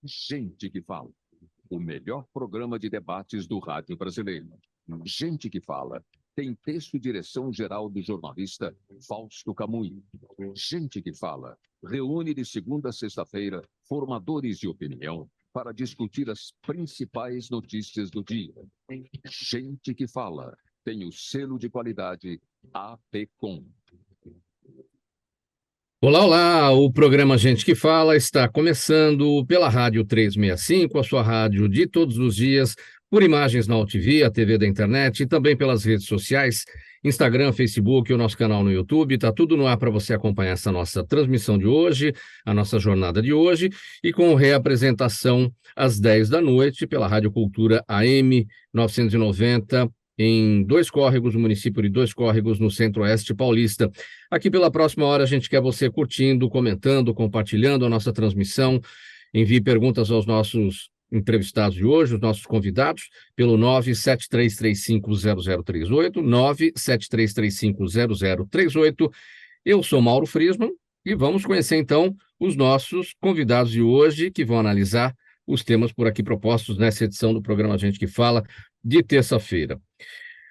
Gente que Fala, o melhor programa de debates do rádio brasileiro. Gente que Fala tem texto e direção geral do jornalista Fausto Camunho. Gente que Fala reúne de segunda a sexta-feira formadores de opinião para discutir as principais notícias do dia. Gente que Fala tem o selo de qualidade APCOM. Olá, olá! O programa Gente que Fala está começando pela Rádio 365, a sua rádio de todos os dias, por imagens na UTV, a TV da internet e também pelas redes sociais, Instagram, Facebook e o nosso canal no YouTube. Está tudo no ar para você acompanhar essa nossa transmissão de hoje, a nossa jornada de hoje, e com reapresentação às 10 da noite pela Rádio Cultura AM 990, em Dois Córregos, no município de Dois Córregos, no Centro-Oeste Paulista. Aqui pela próxima hora a gente quer você curtindo, comentando, compartilhando a nossa transmissão. Envie perguntas aos nossos entrevistados de hoje, os nossos convidados, pelo 973350038, 973350038. Eu sou Mauro Friesman e vamos conhecer então os nossos convidados de hoje que vão analisar os temas por aqui propostos nessa edição do programa Gente que Fala, de terça-feira.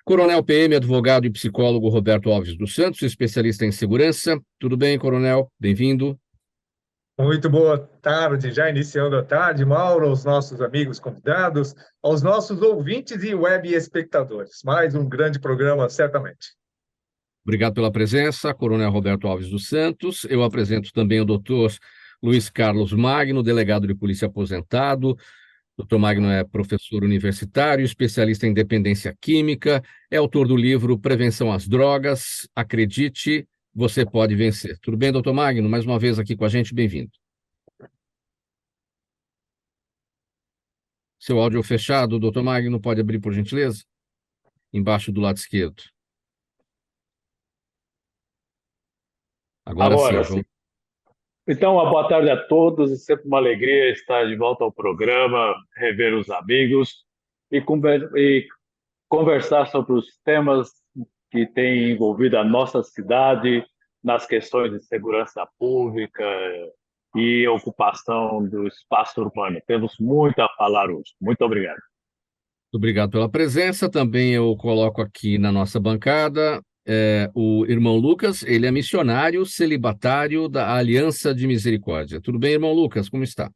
Coronel PM, advogado e psicólogo Roberto Alves dos Santos, especialista em segurança. Tudo bem, coronel? Bem-vindo. Muito boa tarde, já iniciando a tarde, Mauro, aos nossos amigos convidados, aos nossos ouvintes e web espectadores. Mais um grande programa, certamente. Obrigado pela presença, coronel Roberto Alves dos Santos. Eu apresento também o doutor Luiz Carlos Magno, delegado de polícia aposentado. Dr. Magno é professor universitário, especialista em dependência química, é autor do livro Prevenção às Drogas. Acredite, você pode vencer. Tudo bem, Dr. Magno? Mais uma vez aqui com a gente, bem-vindo. Seu áudio fechado, Dr. Magno, pode abrir, por gentileza? Embaixo do lado esquerdo. Agora sim. Então, uma boa tarde a todos, é sempre uma alegria estar de volta ao programa, rever os amigos e conversar sobre os temas que têm envolvido a nossa cidade nas questões de segurança pública e ocupação do espaço urbano. Temos muito a falar hoje. Muito obrigado. Muito obrigado pela presença. Também eu coloco aqui na nossa bancada o irmão Lucas. Ele é missionário celibatário da Aliança de Misericórdia. Tudo bem, irmão Lucas? Como está?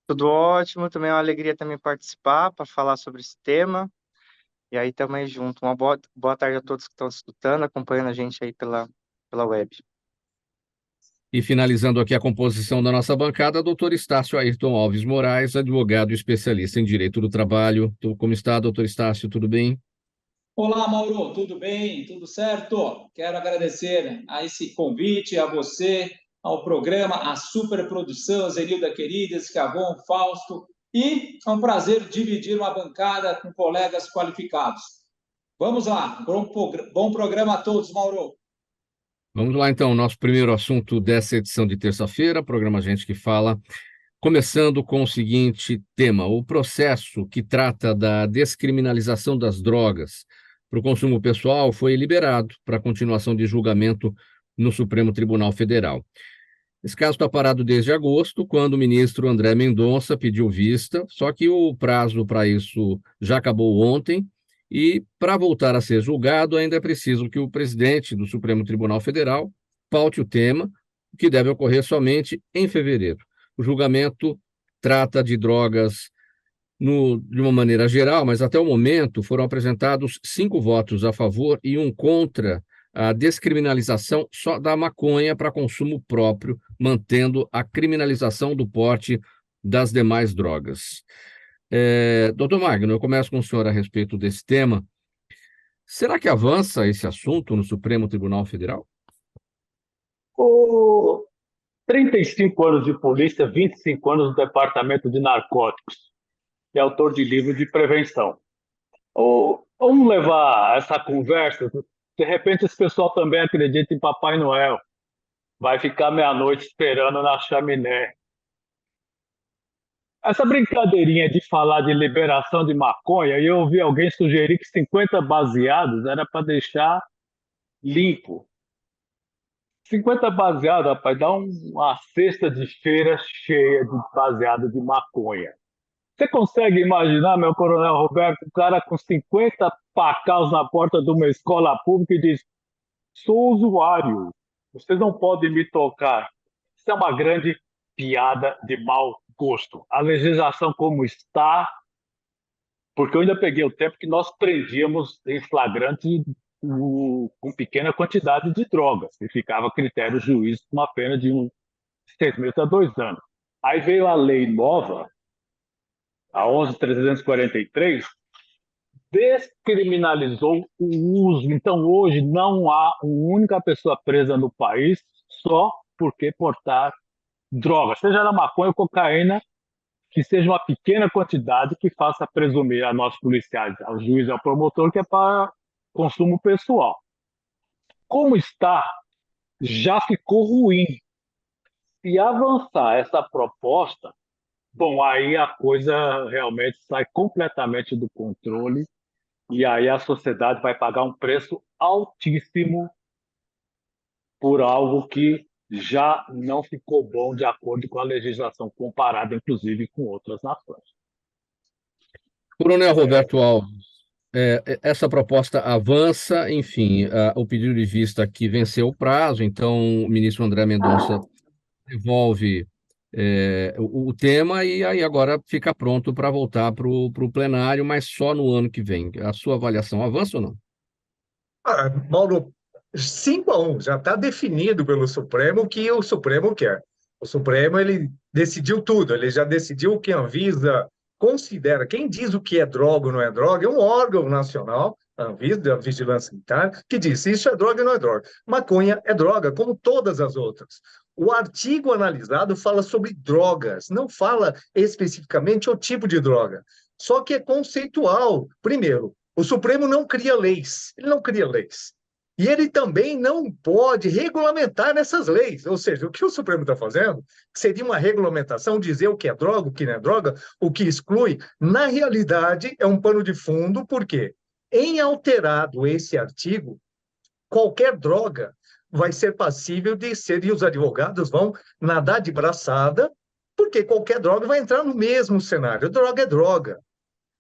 Tudo ótimo. Também é uma alegria também participar para falar sobre esse tema. E aí também junto. Uma boa tarde a todos que estão escutando, acompanhando a gente aí pela web. E finalizando aqui a composição da nossa bancada, doutor Estácio Ayrton Alves Moraes, advogado e especialista em Direito do Trabalho. Como está, doutor Estácio? Tudo bem? Olá, Mauro. Tudo bem? Tudo certo? Quero agradecer a esse convite, a você, ao programa, à superprodução, Zenilda querida, Escavon, Fausto. E é um prazer dividir uma bancada com colegas qualificados. Vamos lá. Bom programa a todos, Mauro. Vamos lá, então, nosso primeiro assunto dessa edição de terça-feira, programa Gente que Fala, começando com o seguinte tema: o processo que trata da descriminalização das drogas para o consumo pessoal foi liberado para continuação de julgamento no Supremo Tribunal Federal. Esse caso está parado desde agosto, quando o ministro André Mendonça pediu vista, só que o prazo para isso já acabou ontem, e para voltar a ser julgado ainda é preciso que o presidente do Supremo Tribunal Federal paute o tema, o que deve ocorrer somente em fevereiro. O julgamento trata de drogas de uma maneira geral, mas até o momento foram apresentados 5 votos a favor e 1 contra a descriminalização só da maconha para consumo próprio, mantendo a criminalização do porte das demais drogas. Doutor Magno, eu começo com o senhor a respeito desse tema. Será que avança esse assunto no Supremo Tribunal Federal? 35 anos de polícia, 25 anos no Departamento de Narcóticos, e autor de livro de prevenção. Vamos levar essa conversa. De repente, esse pessoal também acredita em Papai Noel. Vai ficar meia-noite esperando na chaminé. Essa brincadeirinha de falar de liberação de maconha, e eu ouvi alguém sugerir que 50 baseados era para deixar limpo. 50 baseado, rapaz, dá uma cesta de feira cheia de baseado de maconha. Você consegue imaginar, meu coronel Roberto, um cara com 50 pacaus na porta de uma escola pública e diz: sou usuário, vocês não podem me tocar. Isso é uma grande piada de mau gosto. A legislação como está, porque eu ainda peguei o tempo que nós prendíamos em flagrante com pequena quantidade de drogas, e ficava a critério do juiz com uma pena de 6 meses a 2 anos. Aí veio a lei nova, a 11.343, descriminalizou o uso. Então, hoje, não há uma única pessoa presa no país só porque portar droga, seja na maconha ou cocaína, que seja uma pequena quantidade que faça presumir a nós policiais, ao juiz e ao promotor, que é para consumo pessoal. Como está, já ficou ruim. Se avançar essa proposta, bom, aí a coisa realmente sai completamente do controle e aí a sociedade vai pagar um preço altíssimo por algo que já não ficou bom de acordo com a legislação comparada, inclusive, com outras nações. Coronel Roberto Alves, essa proposta avança, enfim, o pedido de vista aqui venceu o prazo, então o ministro André Mendonça devolve o tema e aí agora fica pronto para voltar para o plenário, mas só no ano que vem. A sua avaliação avança ou não? Mauro, 5-1, já está definido pelo Supremo o que o Supremo quer. O Supremo ele decidiu tudo, ele já decidiu o que a Anvisa considera. Quem diz o que é droga ou não é droga é um órgão nacional, a Anvisa, a Vigilância Sanitária, que diz se isso é droga ou não é droga. Maconha é droga, como todas as outras. O artigo analisado fala sobre drogas, não fala especificamente o tipo de droga. Só que é conceitual. Primeiro, o Supremo não cria leis, ele não cria leis. E ele também não pode regulamentar essas leis. Ou seja, o que o Supremo está fazendo seria uma regulamentação, dizer o que é droga, o que não é droga, o que exclui. Na realidade, é um pano de fundo, porque em alterado esse artigo, qualquer droga vai ser passível de ser, e os advogados vão nadar de braçada, porque qualquer droga vai entrar no mesmo cenário. Droga é droga.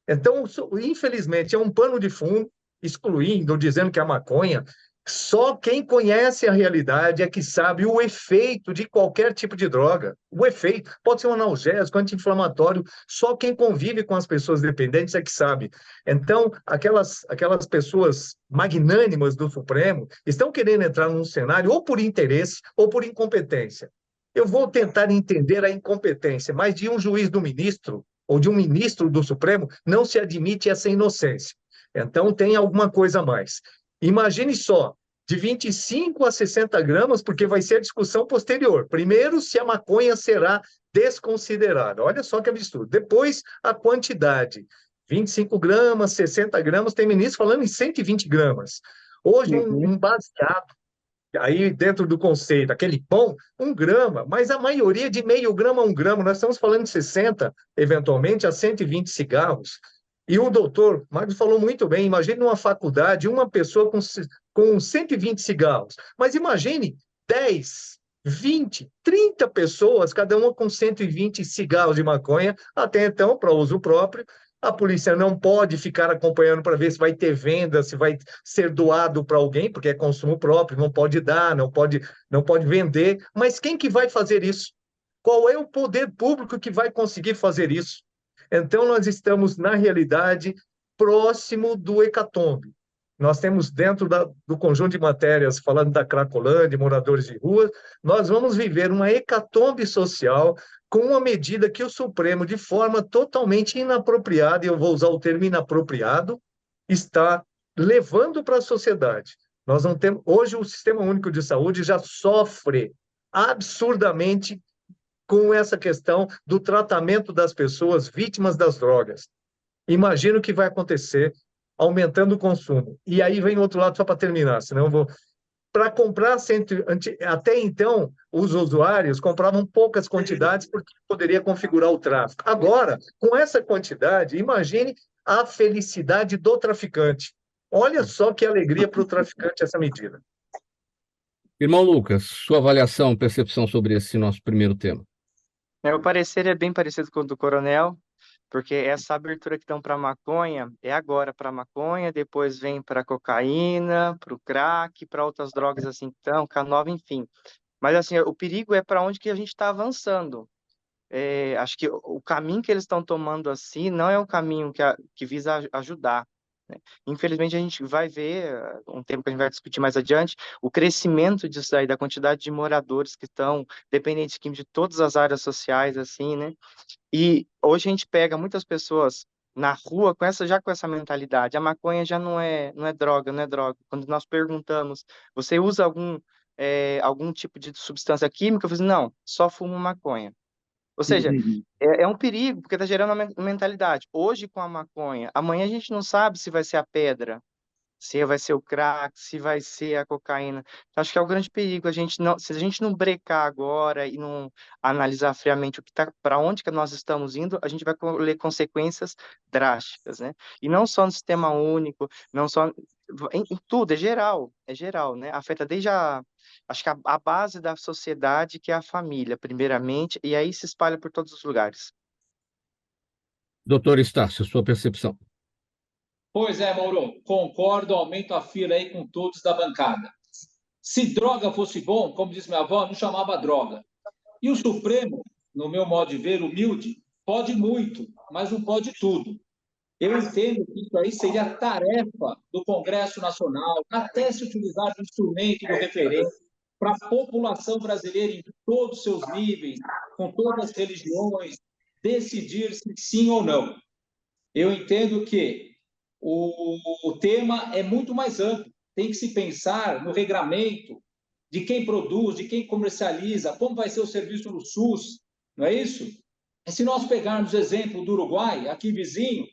Então, infelizmente, é um pano de fundo, excluindo, dizendo que a maconha, só quem conhece a realidade é que sabe o efeito de qualquer tipo de droga. O efeito pode ser um analgésico, anti-inflamatório, só quem convive com as pessoas dependentes é que sabe. Então, aquelas pessoas magnânimas do Supremo estão querendo entrar num cenário ou por interesse ou por incompetência. Eu vou tentar entender a incompetência, mas de um juiz do ministro ou de um ministro do Supremo, não se admite essa inocência. Então, tem alguma coisa a mais. Imagine só, de 25 a 60 gramas, porque vai ser a discussão posterior. Primeiro, se a maconha será desconsiderada. Olha só que absurdo. Depois, a quantidade. 25 gramas, 60 gramas, tem ministro falando em 120 gramas. Hoje, um baseado, aí dentro do conceito, aquele pão, 1 grama, mas a maioria de meio grama a 1 grama, nós estamos falando de 60, eventualmente, a 120 cigarros. E o doutor Marcos falou muito bem, imagine numa faculdade, uma pessoa com 120 cigarros, mas imagine 10, 20, 30 pessoas, cada uma com 120 cigarros de maconha, até então, para uso próprio. A polícia não pode ficar acompanhando para ver se vai ter venda, se vai ser doado para alguém, porque é consumo próprio, não pode dar, não pode vender. Mas quem que vai fazer isso? Qual é o poder público que vai conseguir fazer isso? Então, nós estamos, na realidade, próximo do hecatombe. Nós temos dentro do conjunto de matérias, falando da Cracolândia, moradores de rua, nós vamos viver uma hecatombe social com uma medida que o Supremo, de forma totalmente inapropriada, e eu vou usar o termo inapropriado, está levando para a sociedade. Nós não temos, hoje o Sistema Único de Saúde já sofre absurdamente com essa questão do tratamento das pessoas vítimas das drogas. Imagina o que vai acontecer aumentando o consumo. E aí vem o outro lado, só para terminar, senão eu vou... Para comprar, até então, os usuários compravam poucas quantidades porque poderia configurar o tráfico. Agora, com essa quantidade, imagine a felicidade do traficante. Olha só que alegria para o traficante essa medida. Irmão Lucas, sua avaliação, percepção sobre esse nosso primeiro tema. Meu parecer é bem parecido com o do Coronel, porque essa abertura que dão para maconha é agora para maconha, depois vem para cocaína, para o crack, para outras drogas assim, então, K9, enfim. Mas assim, o perigo é para onde que a gente está avançando. Acho que o caminho que eles estão tomando assim não é um caminho que visa ajudar, né? Infelizmente, a gente vai ver, um tempo que a gente vai discutir mais adiante, o crescimento disso aí, da quantidade de moradores que estão dependentes de todas as áreas sociais, assim, né? E hoje a gente pega muitas pessoas na rua já com essa mentalidade. A maconha já não é droga, não é droga. Quando nós perguntamos, você usa algum tipo de substância química? Eu falo assim, não, só fumo maconha. Ou seja, é um perigo, porque está gerando uma mentalidade. Hoje com a maconha, amanhã a gente não sabe se vai ser a pedra, se vai ser o crack, se vai ser a cocaína. Então, acho que é o grande perigo. Se a gente não brecar agora e não analisar friamente para onde que nós estamos indo, a gente vai colher consequências drásticas, né? E não só no sistema único, não só em tudo, é geral, né? Afeta desde acho que a base da sociedade, que é a família, primeiramente, e aí se espalha por todos os lugares. Doutor Estácio, sua percepção. Pois é, Mauro, concordo, aumento a fila aí com todos da bancada. Se droga fosse bom, como diz minha avó, não chamava droga. E o Supremo, no meu modo de ver, humilde, pode muito, mas não pode tudo. Eu entendo que isso aí seria tarefa do Congresso Nacional, até se utilizar do instrumento do referendo, para a população brasileira em todos os seus níveis, com todas as religiões, decidir se sim ou não. Eu entendo que o tema é muito mais amplo. Tem que se pensar no regramento de quem produz, de quem comercializa, como vai ser o serviço no SUS, não é isso? E se nós pegarmos o exemplo do Uruguai, aqui vizinho,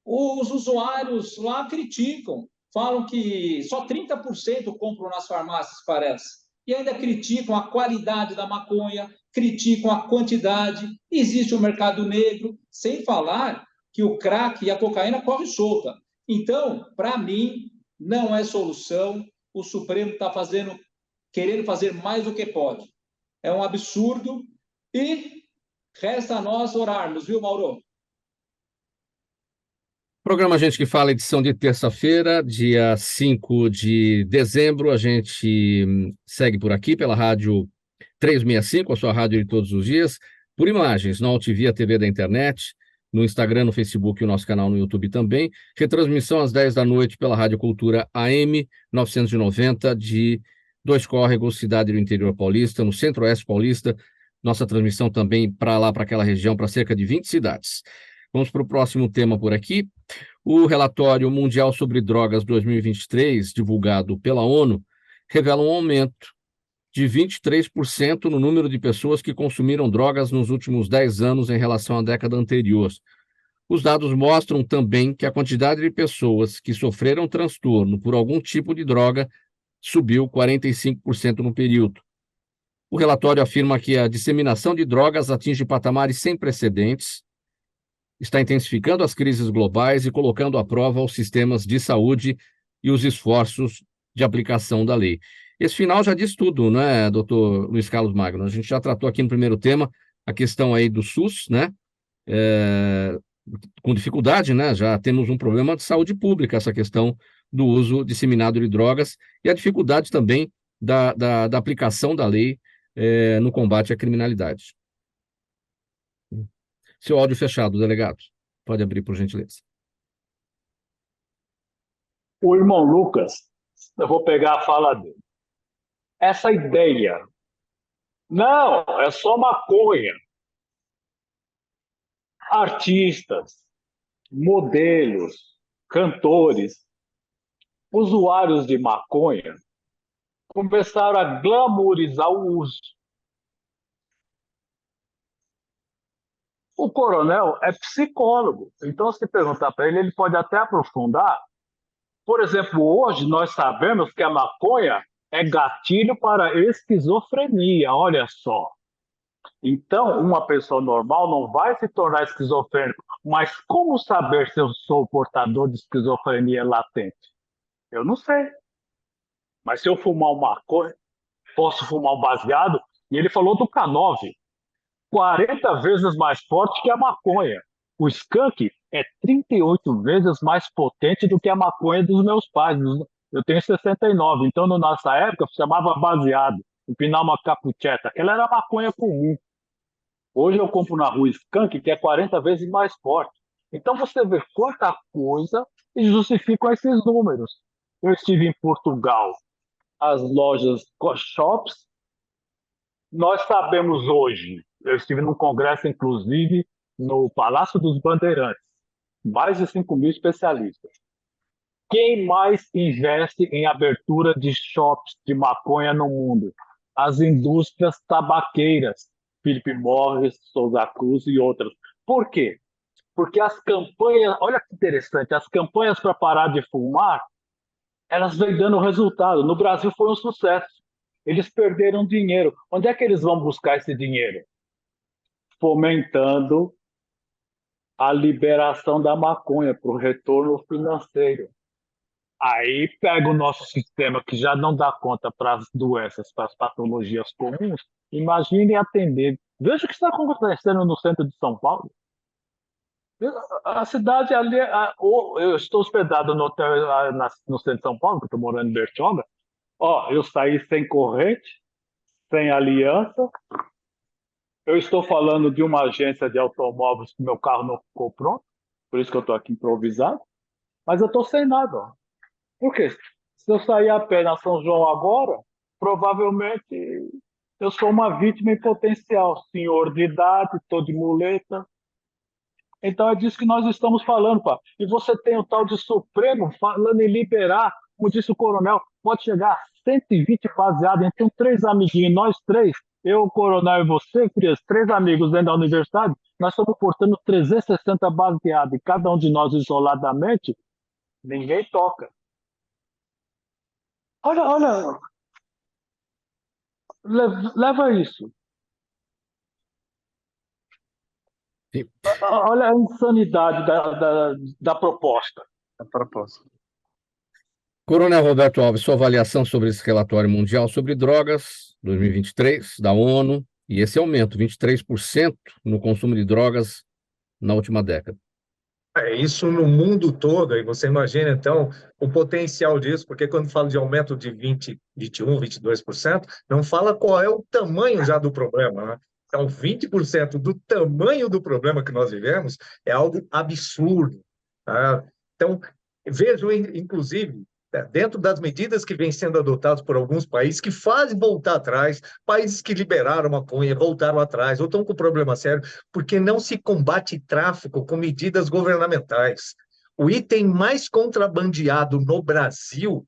os usuários lá criticam, falam que só 30% compram nas farmácias, parece. E ainda criticam a qualidade da maconha, criticam a quantidade, existe o mercado negro, sem falar que o crack e a cocaína correm solta. Então, para mim, não é solução. O Supremo está querendo fazer mais do que pode. É um absurdo e resta a nós orarmos, viu, Mauro? Programa Gente que Fala, edição de terça-feira, dia 5 de dezembro. A gente segue por aqui pela Rádio 365, a sua rádio de todos os dias, por imagens, na UTV, a TV da internet, no Instagram, no Facebook e o nosso canal no YouTube também. Retransmissão às 10 da noite pela Rádio Cultura AM 990 de Dois Córregos, cidade do interior paulista, no centro-oeste paulista. Nossa transmissão também para lá, para aquela região, para cerca de 20 cidades. Vamos para o próximo tema por aqui. O relatório mundial sobre drogas 2023, divulgado pela ONU, revela um aumento de 23% no número de pessoas que consumiram drogas nos últimos 10 anos em relação à década anterior. Os dados mostram também que a quantidade de pessoas que sofreram transtorno por algum tipo de droga subiu 45% no período. O relatório afirma que a disseminação de drogas atinge patamares sem precedentes, está intensificando as crises globais e colocando à prova os sistemas de saúde e os esforços de aplicação da lei. Esse final já diz tudo, né, doutor Luiz Carlos Magno? A gente já tratou aqui no primeiro tema a questão aí do SUS, né, com dificuldade, né, já temos um problema de saúde pública, essa questão do uso disseminado de drogas e a dificuldade também da aplicação da lei no combate à criminalidade. Seu áudio fechado, delegado. Pode abrir, por gentileza. O irmão Lucas, eu vou pegar a fala dele. Essa ideia, não, é só maconha. Artistas, modelos, cantores, usuários de maconha começaram a glamourizar o uso. O coronel é psicólogo, então se perguntar para ele, ele pode até aprofundar. Por exemplo, hoje nós sabemos que a maconha é gatilho para esquizofrenia, olha só. Então, uma pessoa normal não vai se tornar esquizofrênico, mas como saber se eu sou portador de esquizofrenia latente? Eu não sei. Mas se eu fumar um maconha, posso fumar um baseado? E ele falou do K9, 40 vezes mais forte que a maconha. O skunk é 38 vezes mais potente do que a maconha dos meus pais. Eu tenho 69, então na nossa época chamava baseado, empinar uma capucheta. Aquela era maconha comum. Hoje eu compro na rua skunk, que é 40 vezes mais forte. Então você vê quanta coisa e justificam esses números. Eu estive em Portugal, as lojas shops, nós sabemos hoje, eu estive num congresso, inclusive, no Palácio dos Bandeirantes, mais de 5.000 especialistas. Quem mais investe em abertura de shops de maconha no mundo? As indústrias tabaqueiras, Philip Morris, Souza Cruz e outras. Por quê? Porque as campanhas, olha que interessante, as campanhas para parar de fumar, elas vêm dando resultado. No Brasil foi um sucesso. Eles perderam dinheiro. Onde é que eles vão buscar esse dinheiro? Fomentando a liberação da maconha para o retorno financeiro. Aí pega o nosso sistema que já não dá conta para as doenças, para as patologias comuns. Imagine atender. Veja o que está acontecendo no centro de São Paulo. A cidade ali, eu estou hospedado no hotel no centro de São Paulo, que eu estou morando em Bertioga. Ó, eu saí sem corrente, sem aliança. Eu estou falando de uma agência de automóveis que meu carro não ficou pronto, por isso que eu estou aqui improvisado. Mas eu estou sem nada. Ó. Por quê? Se eu sair a pé na São João agora, provavelmente eu sou uma vítima em potencial. Senhor de idade, estou de muleta. Então é disso que nós estamos falando, pá. E você tem o tal de Supremo falando em liberar, como disse o coronel, pode chegar a 120 baseados. Então, 3 amiguinhos, nós 3, eu, o coronel e você, Frias, 3 amigos dentro da universidade, nós estamos portando 360 baseados. E cada um de nós isoladamente, ninguém toca. Olha, leva isso. Sim. Olha a insanidade da proposta. A proposta. Coronel Roberto Alves, sua avaliação sobre esse relatório mundial sobre drogas 2023 da ONU e esse aumento, 23% no consumo de drogas na última década. É isso no mundo todo, e você imagina, então, o potencial disso, porque quando fala de aumento de 20, 21, 22%, não fala qual é o tamanho já do problema, né? Então, 20% do tamanho do problema que nós vivemos é algo absurdo. Tá? Então, vejo, inclusive, dentro das medidas que vêm sendo adotadas por alguns países que fazem voltar atrás, países que liberaram maconha, voltaram atrás, ou estão com problema sério, porque não se combate tráfico com medidas governamentais. O item mais contrabandeado no Brasil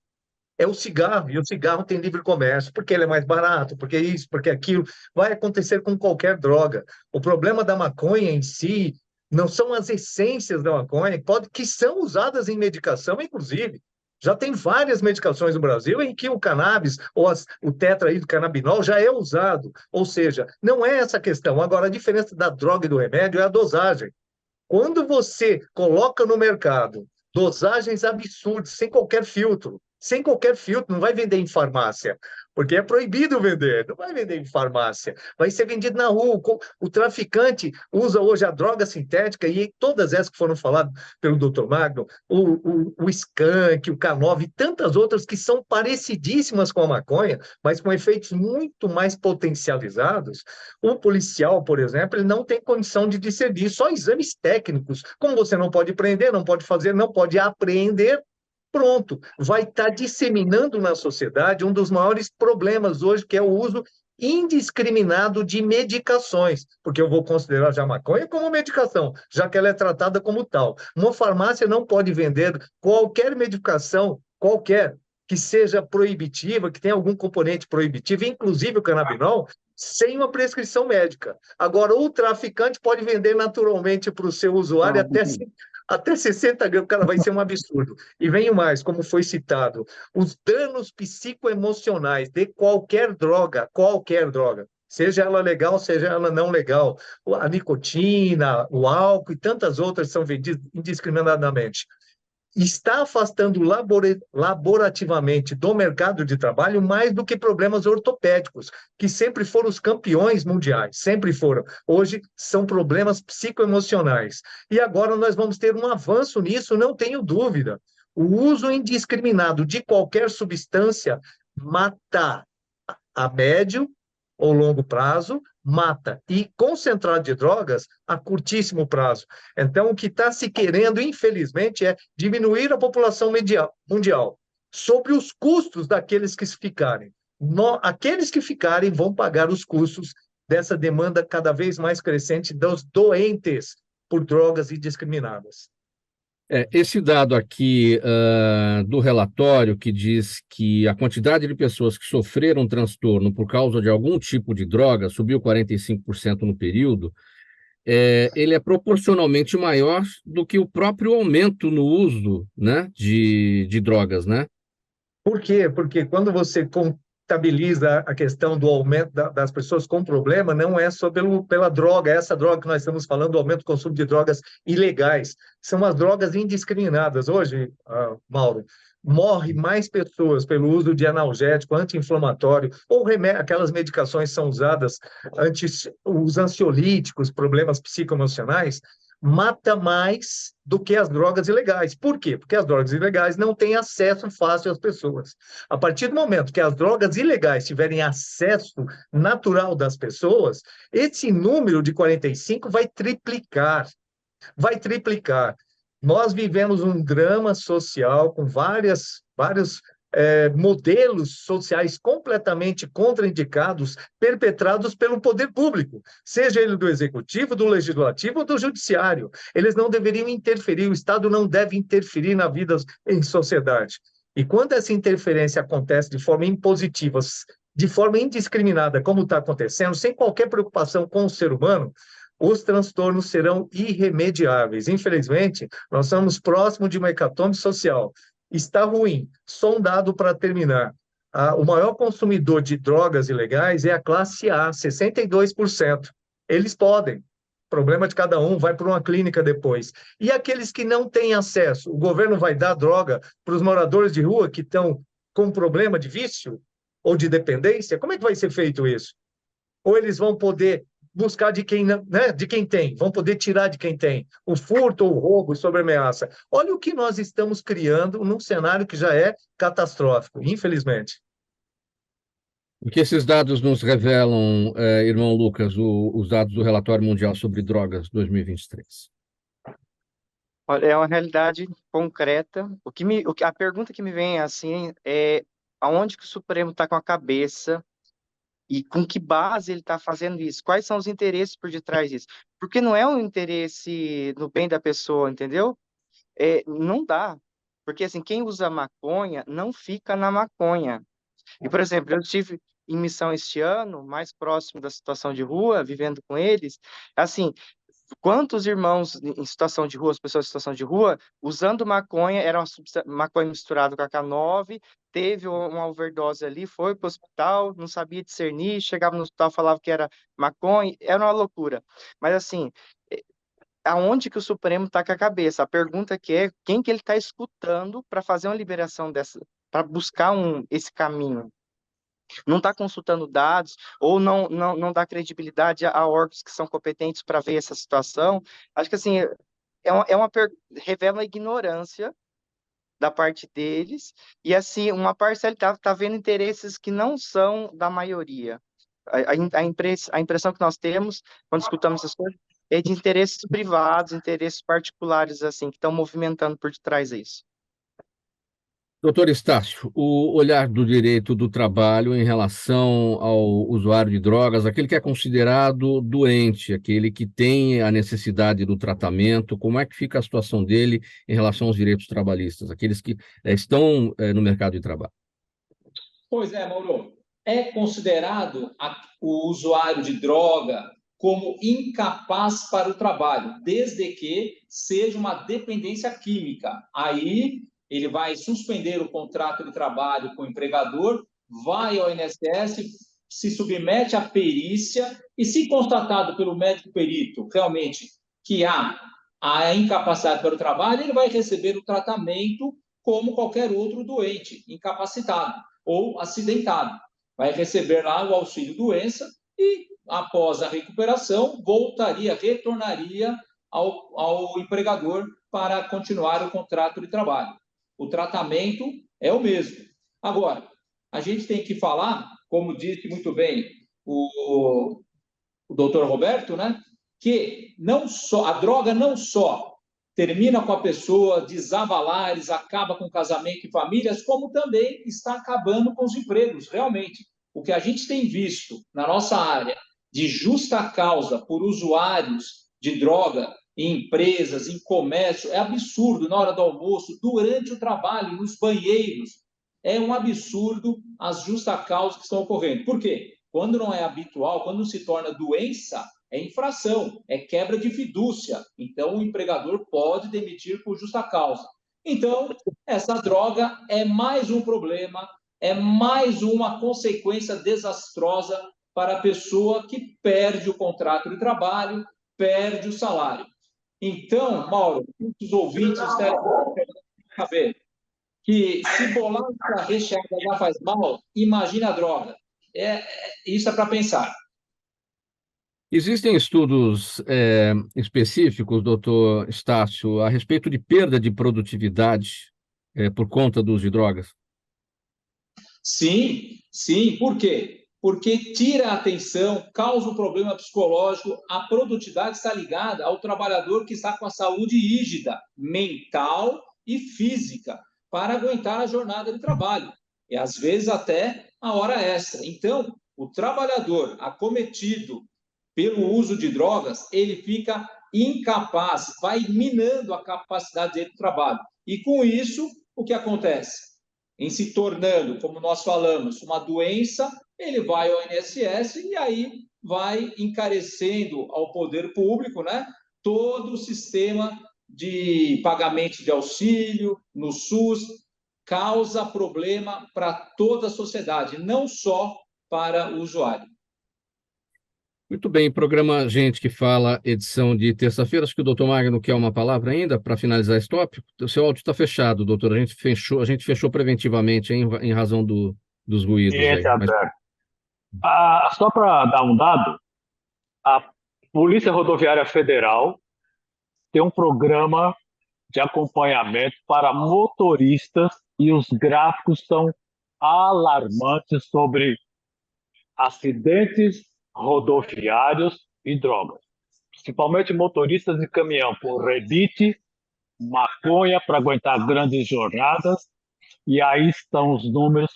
é o cigarro, e o cigarro tem livre comércio, porque ele é mais barato, porque isso, porque aquilo. Vai acontecer com qualquer droga. O problema da maconha em si não são as essências da maconha, que são usadas em medicação, inclusive. Já tem várias medicações no Brasil em que o cannabis ou o tetrahidrocannabinol já é usado. Ou seja, não é essa a questão. Agora, a diferença da droga e do remédio é a dosagem. Quando você coloca no mercado dosagens absurdas, sem qualquer filtro, não vai vender em farmácia, porque é proibido vender, não vai vender em farmácia, vai ser vendido na rua. O traficante usa hoje a droga sintética e todas essas que foram faladas pelo Dr. Magno, o skunk, o K9 e tantas outras que são parecidíssimas com a maconha, mas com efeitos muito mais potencializados. O policial, por exemplo, ele não tem condição de discernir, só exames técnicos. Como você não pode prender, não pode fazer, não pode apreender, pronto, vai estar disseminando na sociedade um dos maiores problemas hoje, que é o uso indiscriminado de medicações, porque eu vou considerar já a maconha como medicação, já que ela é tratada como tal. Uma farmácia não pode vender qualquer medicação, qualquer, que seja proibitiva, que tenha algum componente proibitivo, inclusive o canabinol, sem uma prescrição médica. Agora, o traficante pode vender naturalmente para o seu usuário até 60 gramas, cara, vai ser um absurdo. E venho mais, como foi citado, os danos psicoemocionais de qualquer droga, seja ela legal, seja ela não legal, a nicotina, o álcool e tantas outras são vendidas indiscriminadamente. está afastando laborativamente do mercado de trabalho mais do que problemas ortopédicos, que sempre foram os campeões mundiais, sempre foram. Hoje são problemas psicoemocionais. E agora nós vamos ter um avanço nisso, não tenho dúvida. O uso indiscriminado de qualquer substância mata a médio ou longo prazo, mata. E concentrado de drogas a curtíssimo prazo. Então, o que está se querendo, infelizmente, é diminuir a população mundial sobre os custos daqueles que ficarem. Aqueles que ficarem vão pagar os custos dessa demanda cada vez mais crescente dos doentes por drogas indiscriminadas. Esse dado aqui do relatório que diz que a quantidade de pessoas que sofreram transtorno por causa de algum tipo de droga subiu 45% no período, ele é proporcionalmente maior do que o próprio aumento no uso, né, de drogas, né? Por quê? Porque quando você contabiliza a questão do aumento das pessoas com problema, não é só pela droga, essa droga que nós estamos falando, o aumento do consumo de drogas ilegais, são as drogas indiscriminadas. Hoje, Mauro, morre mais pessoas pelo uso de analgésico, anti-inflamatório, ou aquelas medicações que são usadas, os ansiolíticos, problemas psicoemocionais, mata mais do que as drogas ilegais. Por quê? Porque as drogas ilegais não têm acesso fácil às pessoas. A partir do momento que as drogas ilegais tiverem acesso natural das pessoas, esse número de 45 vai triplicar. Vai triplicar. Nós vivemos um drama social com vários modelos sociais completamente contraindicados, perpetrados pelo poder público, seja ele do executivo, do legislativo ou do judiciário. Eles não deveriam interferir, o Estado não deve interferir na vida em sociedade. E quando essa interferência acontece de forma impositiva, de forma indiscriminada, como está acontecendo, sem qualquer preocupação com o ser humano, os transtornos serão irremediáveis. Infelizmente, nós estamos próximos de uma hecatombe social. Está ruim. Só um dado para terminar. O maior consumidor de drogas ilegais é a classe A, 62%. Eles podem. Problema de cada um, vai para uma clínica depois. E aqueles que não têm acesso, o governo vai dar droga para os moradores de rua que estão com problema de vício ou de dependência? Como é que vai ser feito isso? Ou eles vão poder buscar de quem, né, de quem tem, vão poder tirar de quem tem, o furto, o roubo, sob ameaça. Olha o que nós estamos criando num cenário que já é catastrófico, infelizmente. O que esses dados nos revelam, irmão Lucas, os dados do Relatório Mundial sobre Drogas 2023? Olha, é uma realidade concreta. A pergunta que me vem assim é aonde que o Supremo está com a cabeça e com que base ele está fazendo isso? Quais são os interesses por detrás disso? Porque não é um interesse no bem da pessoa, entendeu? Não dá. Porque, assim, quem usa maconha não fica na maconha. E, por exemplo, eu estive em missão este ano, mais próximo da situação de rua, vivendo com eles. Assim, quantos irmãos em situação de rua, as pessoas em situação de rua, usando maconha, era uma maconha misturada com a K9, teve uma overdose ali, foi para o hospital, não sabia discernir, chegava no hospital, falava que era maconha, era uma loucura. Mas assim, aonde que o Supremo está com a cabeça? A pergunta que é, quem que ele está escutando para fazer uma liberação dessa, para buscar esse caminho? Não está consultando dados ou não dá credibilidade a órgãos que são competentes para ver essa situação. Acho que assim revela uma ignorância da parte deles e assim uma parcela está vendo interesses que não são da maioria. A impressão que nós temos quando escutamos essas coisas é de interesses privados, interesses particulares assim que estão movimentando por detrás disso. Doutor Estácio, o olhar do direito do trabalho em relação ao usuário de drogas, aquele que é considerado doente, aquele que tem a necessidade do tratamento, como é que fica a situação dele em relação aos direitos trabalhistas, aqueles que estão no mercado de trabalho? Pois é, Mauro. É considerado o usuário de droga como incapaz para o trabalho, desde que seja uma dependência química. Aí ele vai suspender o contrato de trabalho com o empregador, vai ao INSS, se submete à perícia e, se constatado pelo médico perito realmente que há a incapacidade para o trabalho, ele vai receber o tratamento como qualquer outro doente, incapacitado ou acidentado. Vai receber lá o auxílio-doença e, após a recuperação, retornaria ao empregador para continuar o contrato de trabalho. O tratamento é o mesmo. Agora, a gente tem que falar, como disse muito bem o doutor Roberto, né, que a droga não só termina com a pessoa, desaba lares, acaba com casamento e famílias, como também está acabando com os empregos, realmente. O que a gente tem visto na nossa área de justa causa por usuários de droga em empresas, em comércio, é absurdo na hora do almoço, durante o trabalho, nos banheiros. É um absurdo as justas causas que estão ocorrendo. Por quê? Quando não é habitual, quando se torna doença, é infração, é quebra de fidúcia. Então, o empregador pode demitir por justa causa. Então, essa droga é mais um problema, é mais uma consequência desastrosa para a pessoa que perde o contrato de trabalho, perde o salário. Então, Mauro, os ouvintes devem saber que se bolacha recheada já faz mal, imagina a droga. Isso é para pensar. Existem estudos específicos, doutor Estácio, a respeito de perda de produtividade por conta do uso de drogas? Sim, sim. Por quê? Porque tira a atenção, causa um problema psicológico. A produtividade está ligada ao trabalhador que está com a saúde rígida, mental e física, para aguentar a jornada de trabalho. E, às vezes, até a hora extra. Então, o trabalhador acometido pelo uso de drogas, ele fica incapaz, vai minando a capacidade dele de trabalho. E, com isso, o que acontece? Em se tornando, como nós falamos, uma doença, ele vai ao INSS e aí vai encarecendo ao poder público, né, todo o sistema de pagamento de auxílio no SUS, causa problema para toda a sociedade, não só para o usuário. Muito bem, programa Gente que Fala, edição de terça-feira. Acho que o doutor Magno quer uma palavra ainda para finalizar esse tópico. O seu áudio está fechado, doutor. A gente fechou preventivamente em razão dos ruídos aí. Só para dar um dado, a Polícia Rodoviária Federal tem um programa de acompanhamento para motoristas e os gráficos são alarmantes sobre acidentes rodoviários e drogas, principalmente motoristas de caminhão por rebite, maconha para aguentar grandes jornadas, e aí estão os números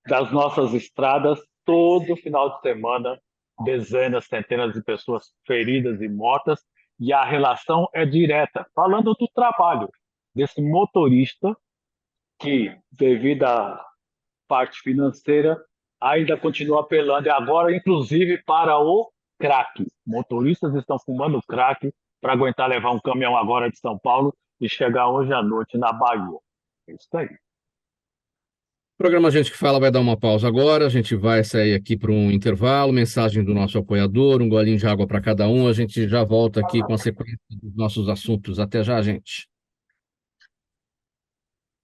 das nossas estradas todo final de semana, dezenas, centenas de pessoas feridas e mortas, e a relação é direta. Falando do trabalho desse motorista que, devido à parte financeira, ainda continua apelando, e agora, inclusive, para o crack. Motoristas estão fumando crack para aguentar levar um caminhão agora de São Paulo e chegar hoje à noite na Bahia. É isso aí. O programa Gente que Fala vai dar uma pausa agora, a gente vai sair aqui para um intervalo, mensagem do nosso apoiador, um golinho de água para cada um, a gente já volta aqui com a sequência dos nossos assuntos. Até já, gente.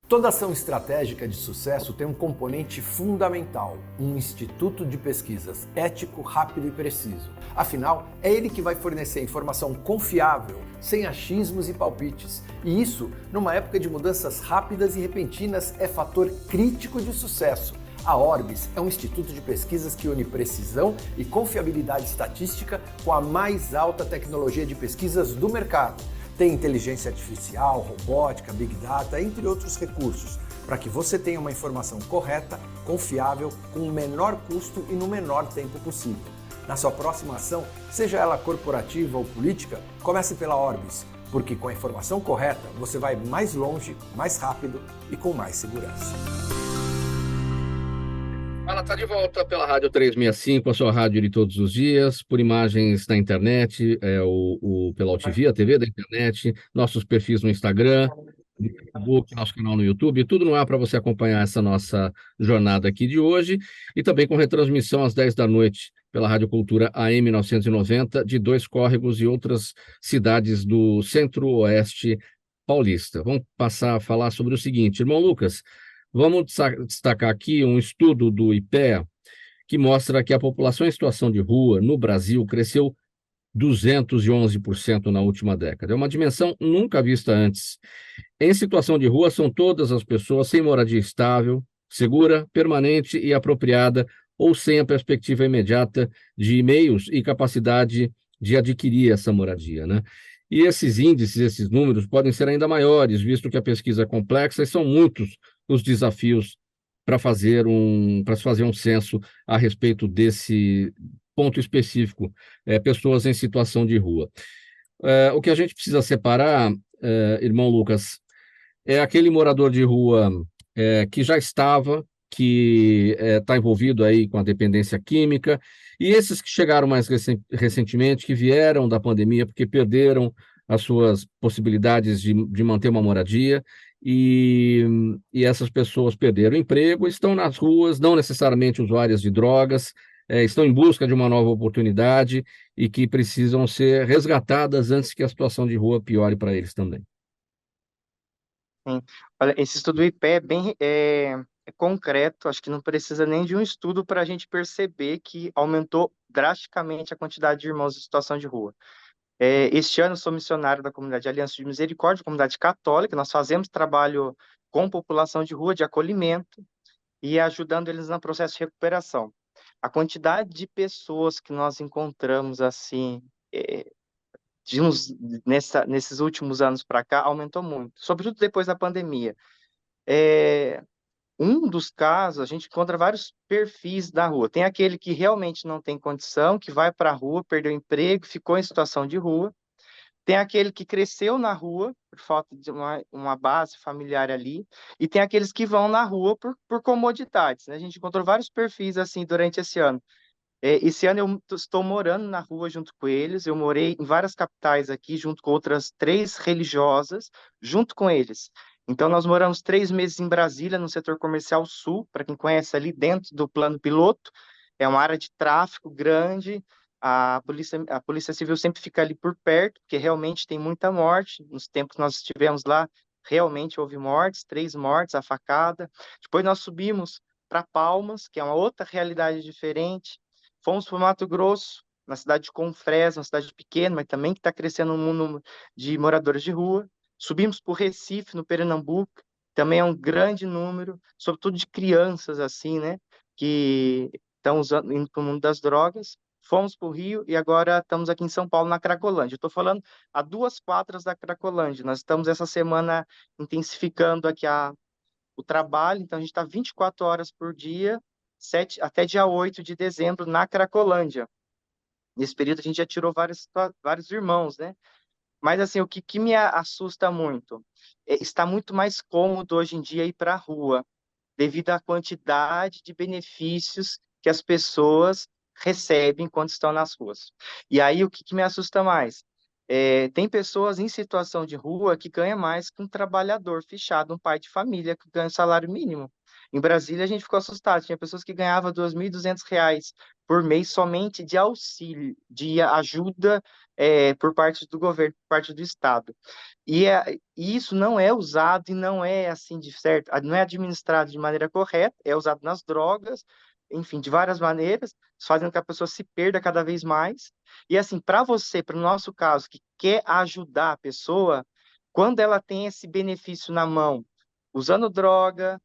Toda ação estratégica de sucesso tem um componente fundamental, um instituto de pesquisas ético, rápido e preciso. Afinal, é ele que vai fornecer informação confiável, sem achismos e palpites. E isso, numa época de mudanças rápidas e repentinas, é fator crítico de sucesso. A Orbis é um instituto de pesquisas que une precisão e confiabilidade estatística com a mais alta tecnologia de pesquisas do mercado. Tem inteligência artificial, robótica, big data, entre outros recursos, para que você tenha uma informação correta, confiável, com o menor custo e no menor tempo possível. Na sua próxima ação, seja ela corporativa ou política, comece pela Orbis, porque com a informação correta você vai mais longe, mais rápido e com mais segurança. Ela está de volta pela Rádio 365, a sua rádio de todos os dias, por imagens na internet, pela UTV, a TV da internet, nossos perfis no Instagram, no Facebook, nosso canal no YouTube, tudo no ar para você acompanhar essa nossa jornada aqui de hoje, e também com retransmissão às 10 da noite pela Rádio Cultura AM 990, de Dois Córregos e outras cidades do Centro-Oeste paulista. Vamos passar a falar sobre o seguinte, irmão Lucas, vamos destacar aqui um estudo do IPEA que mostra que a população em situação de rua no Brasil cresceu 211% na última década. É uma dimensão nunca vista antes. Em situação de rua são todas as pessoas sem moradia estável, segura, permanente e apropriada, ou sem a perspectiva imediata de meios e capacidade de adquirir essa moradia, né? E esses índices, esses números podem ser ainda maiores, visto que a pesquisa é complexa e são muitos os desafios para se fazer um censo a respeito desse ponto específico, pessoas em situação de rua. O que a gente precisa separar, irmão Lucas, é aquele morador de rua que já estava, que está envolvido aí com a dependência química, e esses que chegaram mais recentemente, que vieram da pandemia porque perderam as suas possibilidades de manter uma moradia, e essas pessoas perderam o emprego, estão nas ruas, não necessariamente usuárias de drogas, estão em busca de uma nova oportunidade e que precisam ser resgatadas antes que a situação de rua piore para eles também. Sim. Olha, esse estudo do IPE é bem concreto, acho que não precisa nem de um estudo para a gente perceber que aumentou drasticamente a quantidade de irmãos em situação de rua. Este ano eu sou missionário da comunidade Aliança de Misericórdia, comunidade católica, nós fazemos trabalho com população de rua, de acolhimento, e ajudando eles no processo de recuperação. A quantidade de pessoas que nós encontramos assim, nesses últimos anos para cá, aumentou muito, sobretudo depois da pandemia. Um dos casos, a gente encontra vários perfis da rua. Tem aquele que realmente não tem condição, que vai para a rua, perdeu o emprego, ficou em situação de rua. Tem aquele que cresceu na rua, por falta de uma base familiar ali. E tem aqueles que vão na rua por comodidades, né? A gente encontrou vários perfis assim durante esse ano. Esse ano eu estou morando na rua junto com eles. Eu morei em várias capitais aqui, junto com outras 3 religiosas, junto com eles. Então, nós moramos 3 meses em Brasília, no setor comercial sul, para quem conhece ali dentro do plano piloto. É uma área de tráfego grande. A polícia Civil sempre fica ali por perto, porque realmente tem muita morte. Nos tempos que nós estivemos lá, realmente houve mortes, 3 mortes, a facada. Depois nós subimos para Palmas, que é uma outra realidade diferente. Fomos para o Mato Grosso, na cidade de Confresa, uma cidade pequena, mas também que está crescendo um número de moradores de rua. Subimos para o Recife, no Pernambuco, também é um grande número, sobretudo de crianças, assim, né, que estão indo para o mundo das drogas. Fomos para o Rio e agora estamos aqui em São Paulo, na Cracolândia. Eu estou falando a 2 quadras da Cracolândia. Nós estamos essa semana intensificando aqui o trabalho, então a gente está 24 horas por dia, até dia 8 de dezembro, na Cracolândia. Nesse período a gente já tirou vários irmãos, né? Mas, assim, o que me assusta muito está muito mais cômodo hoje em dia ir para a rua, devido à quantidade de benefícios que as pessoas recebem quando estão nas ruas. E aí, o que me assusta mais? Tem pessoas em situação de rua que ganham mais que um trabalhador fechado, um pai de família que ganha salário mínimo. Em Brasília, a gente ficou assustado. Tinha pessoas que ganhavam R$ 2.200 por mês somente de auxílio, de ajuda por parte do governo, por parte do Estado. E isso não é usado e não é assim de certo, não é administrado de maneira correta, é usado nas drogas, enfim, de várias maneiras, fazendo com que a pessoa se perda cada vez mais. E assim, para você, para o nosso caso, que quer ajudar a pessoa, quando ela tem esse benefício na mão, usando droga,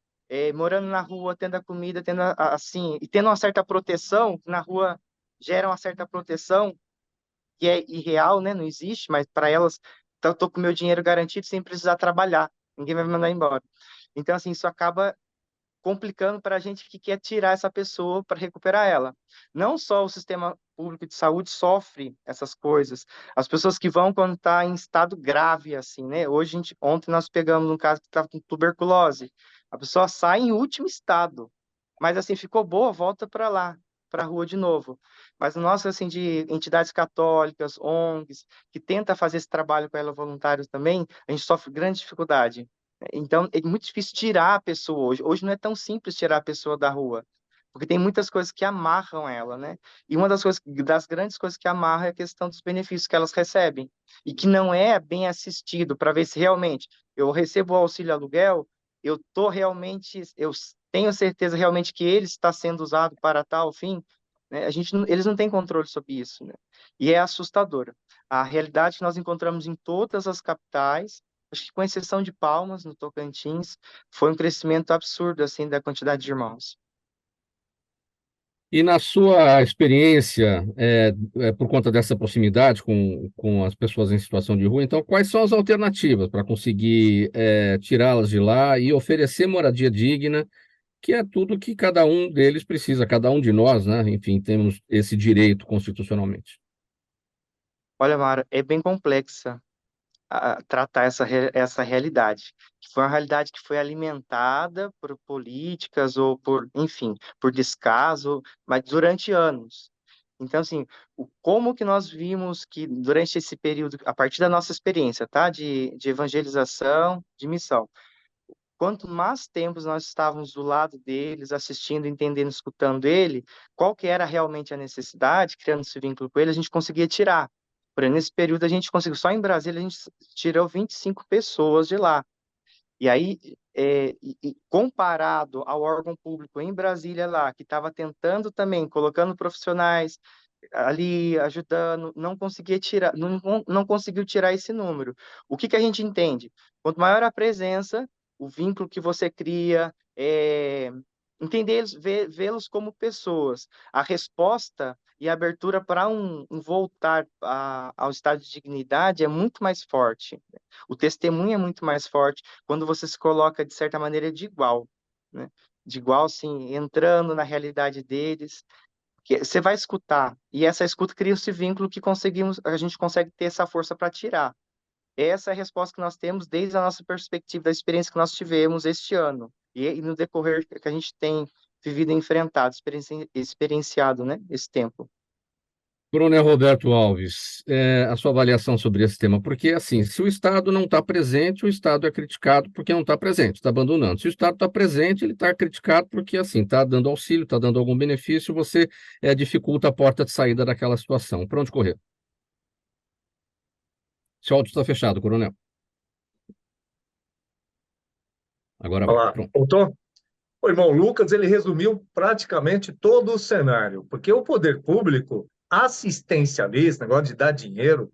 morando na rua, tendo a comida, assim, e tendo uma certa proteção, na rua gera uma certa proteção, que é irreal, né? Não existe, mas para elas, então, eu tô com meu dinheiro garantido sem precisar trabalhar, ninguém vai me mandar embora. Então, assim, isso acaba complicando para a gente que quer tirar essa pessoa para recuperar ela. Não só o sistema público de saúde sofre essas coisas, as pessoas que vão quando está em estado grave, assim, né? Ontem nós pegamos um caso que estava com tuberculose. A pessoa sai em último estado, mas assim, ficou boa, volta para lá, para a rua de novo. Mas nós, assim, de entidades católicas, ONGs, que tenta fazer esse trabalho com ela voluntários também, a gente sofre grande dificuldade. Então, é muito difícil tirar a pessoa hoje. Hoje não é tão simples tirar a pessoa da rua, porque tem muitas coisas que amarram ela, né? E uma das grandes coisas que amarra é a questão dos benefícios que elas recebem e que não é bem assistido para ver se realmente eu recebo o auxílio aluguel, eu tenho certeza realmente que ele está sendo usado para tal fim, né? Eles não têm controle sobre isso, né? E é assustador. A realidade que nós encontramos em todas as capitais, acho que com exceção de Palmas, no Tocantins, foi um crescimento absurdo, assim, da quantidade de irmãos. E na sua experiência, por conta dessa proximidade com as pessoas em situação de rua, então, quais são as alternativas para conseguir tirá-las de lá e oferecer moradia digna, que é tudo que cada um deles precisa, cada um de nós, né? Enfim, temos esse direito constitucionalmente. Olha, Mara, é bem complexa tratar essa realidade, que foi uma realidade que foi alimentada por políticas ou por, enfim, por descaso, mas durante anos. Então, assim, como que nós vimos que durante esse período, a partir da nossa experiência, tá, de evangelização, de missão, quanto mais tempos nós estávamos do lado deles, assistindo, entendendo, escutando ele, qual que era realmente a necessidade, criando esse vínculo com ele, a gente conseguia tirar. Por exemplo, nesse período a gente conseguiu, só em Brasília a gente tirou 25 pessoas de lá. E aí, comparado ao órgão público em Brasília lá, que estava tentando também, colocando profissionais ali, ajudando, não conseguia tirar, não conseguiu tirar esse número. O que que a gente entende? Quanto maior a presença, o vínculo que você cria, entendê-los, vê-los como pessoas. A resposta e a abertura para um voltar ao estado de dignidade é muito mais forte. O testemunho é muito mais forte quando você se coloca, de certa maneira, de igual, né? De igual, assim, entrando na realidade deles, que você vai escutar, e essa escuta cria esse vínculo que a gente consegue ter essa força para tirar. Essa é a resposta que nós temos desde a nossa perspectiva, da experiência que nós tivemos este ano, e no decorrer que a gente tem vivido e enfrentado, experienciado, né, esse tempo. Coronel Roberto Alves, a sua avaliação sobre esse tema, porque, assim, se o Estado não está presente, o Estado é criticado porque não está presente, está abandonando. Se o Estado está presente, ele está criticado porque, assim, está dando auxílio, está dando algum benefício, você dificulta a porta de saída daquela situação. Para onde correr? Seu áudio está fechado, coronel. Agora vai. Olá, Pronto. voltou? O irmão Lucas, ele resumiu praticamente todo o cenário, porque o poder público assistencialista, negócio de dar dinheiro,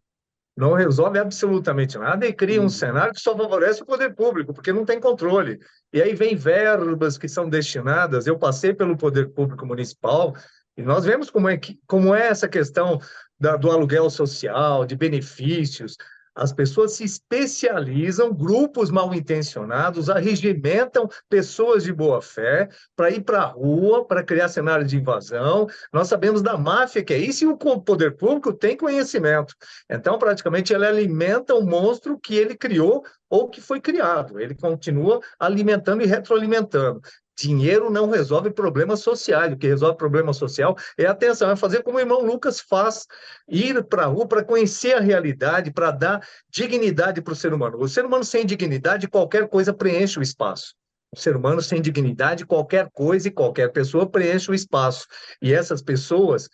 não resolve absolutamente nada e cria um cenário que só favorece o poder público, porque não tem controle. E aí vem verbas que são destinadas. Eu passei pelo poder público municipal e nós vemos como é essa questão do aluguel social, de benefícios. As pessoas se especializam, grupos mal intencionados arregimentam pessoas de boa fé para ir para a rua, para criar cenário de invasão. Nós sabemos da máfia que é isso e o poder público tem conhecimento. Então, praticamente, ele alimenta o monstro que ele criou ou que foi criado. Ele continua alimentando e retroalimentando. Dinheiro não resolve problemas sociais. O que resolve problema social é atenção, é fazer como o irmão Lucas faz, ir para a rua para conhecer a realidade, para dar dignidade para o ser humano. O ser humano sem dignidade, qualquer coisa preenche o espaço. O ser humano sem dignidade, qualquer coisa e qualquer pessoa preenche o espaço. E essas pessoas,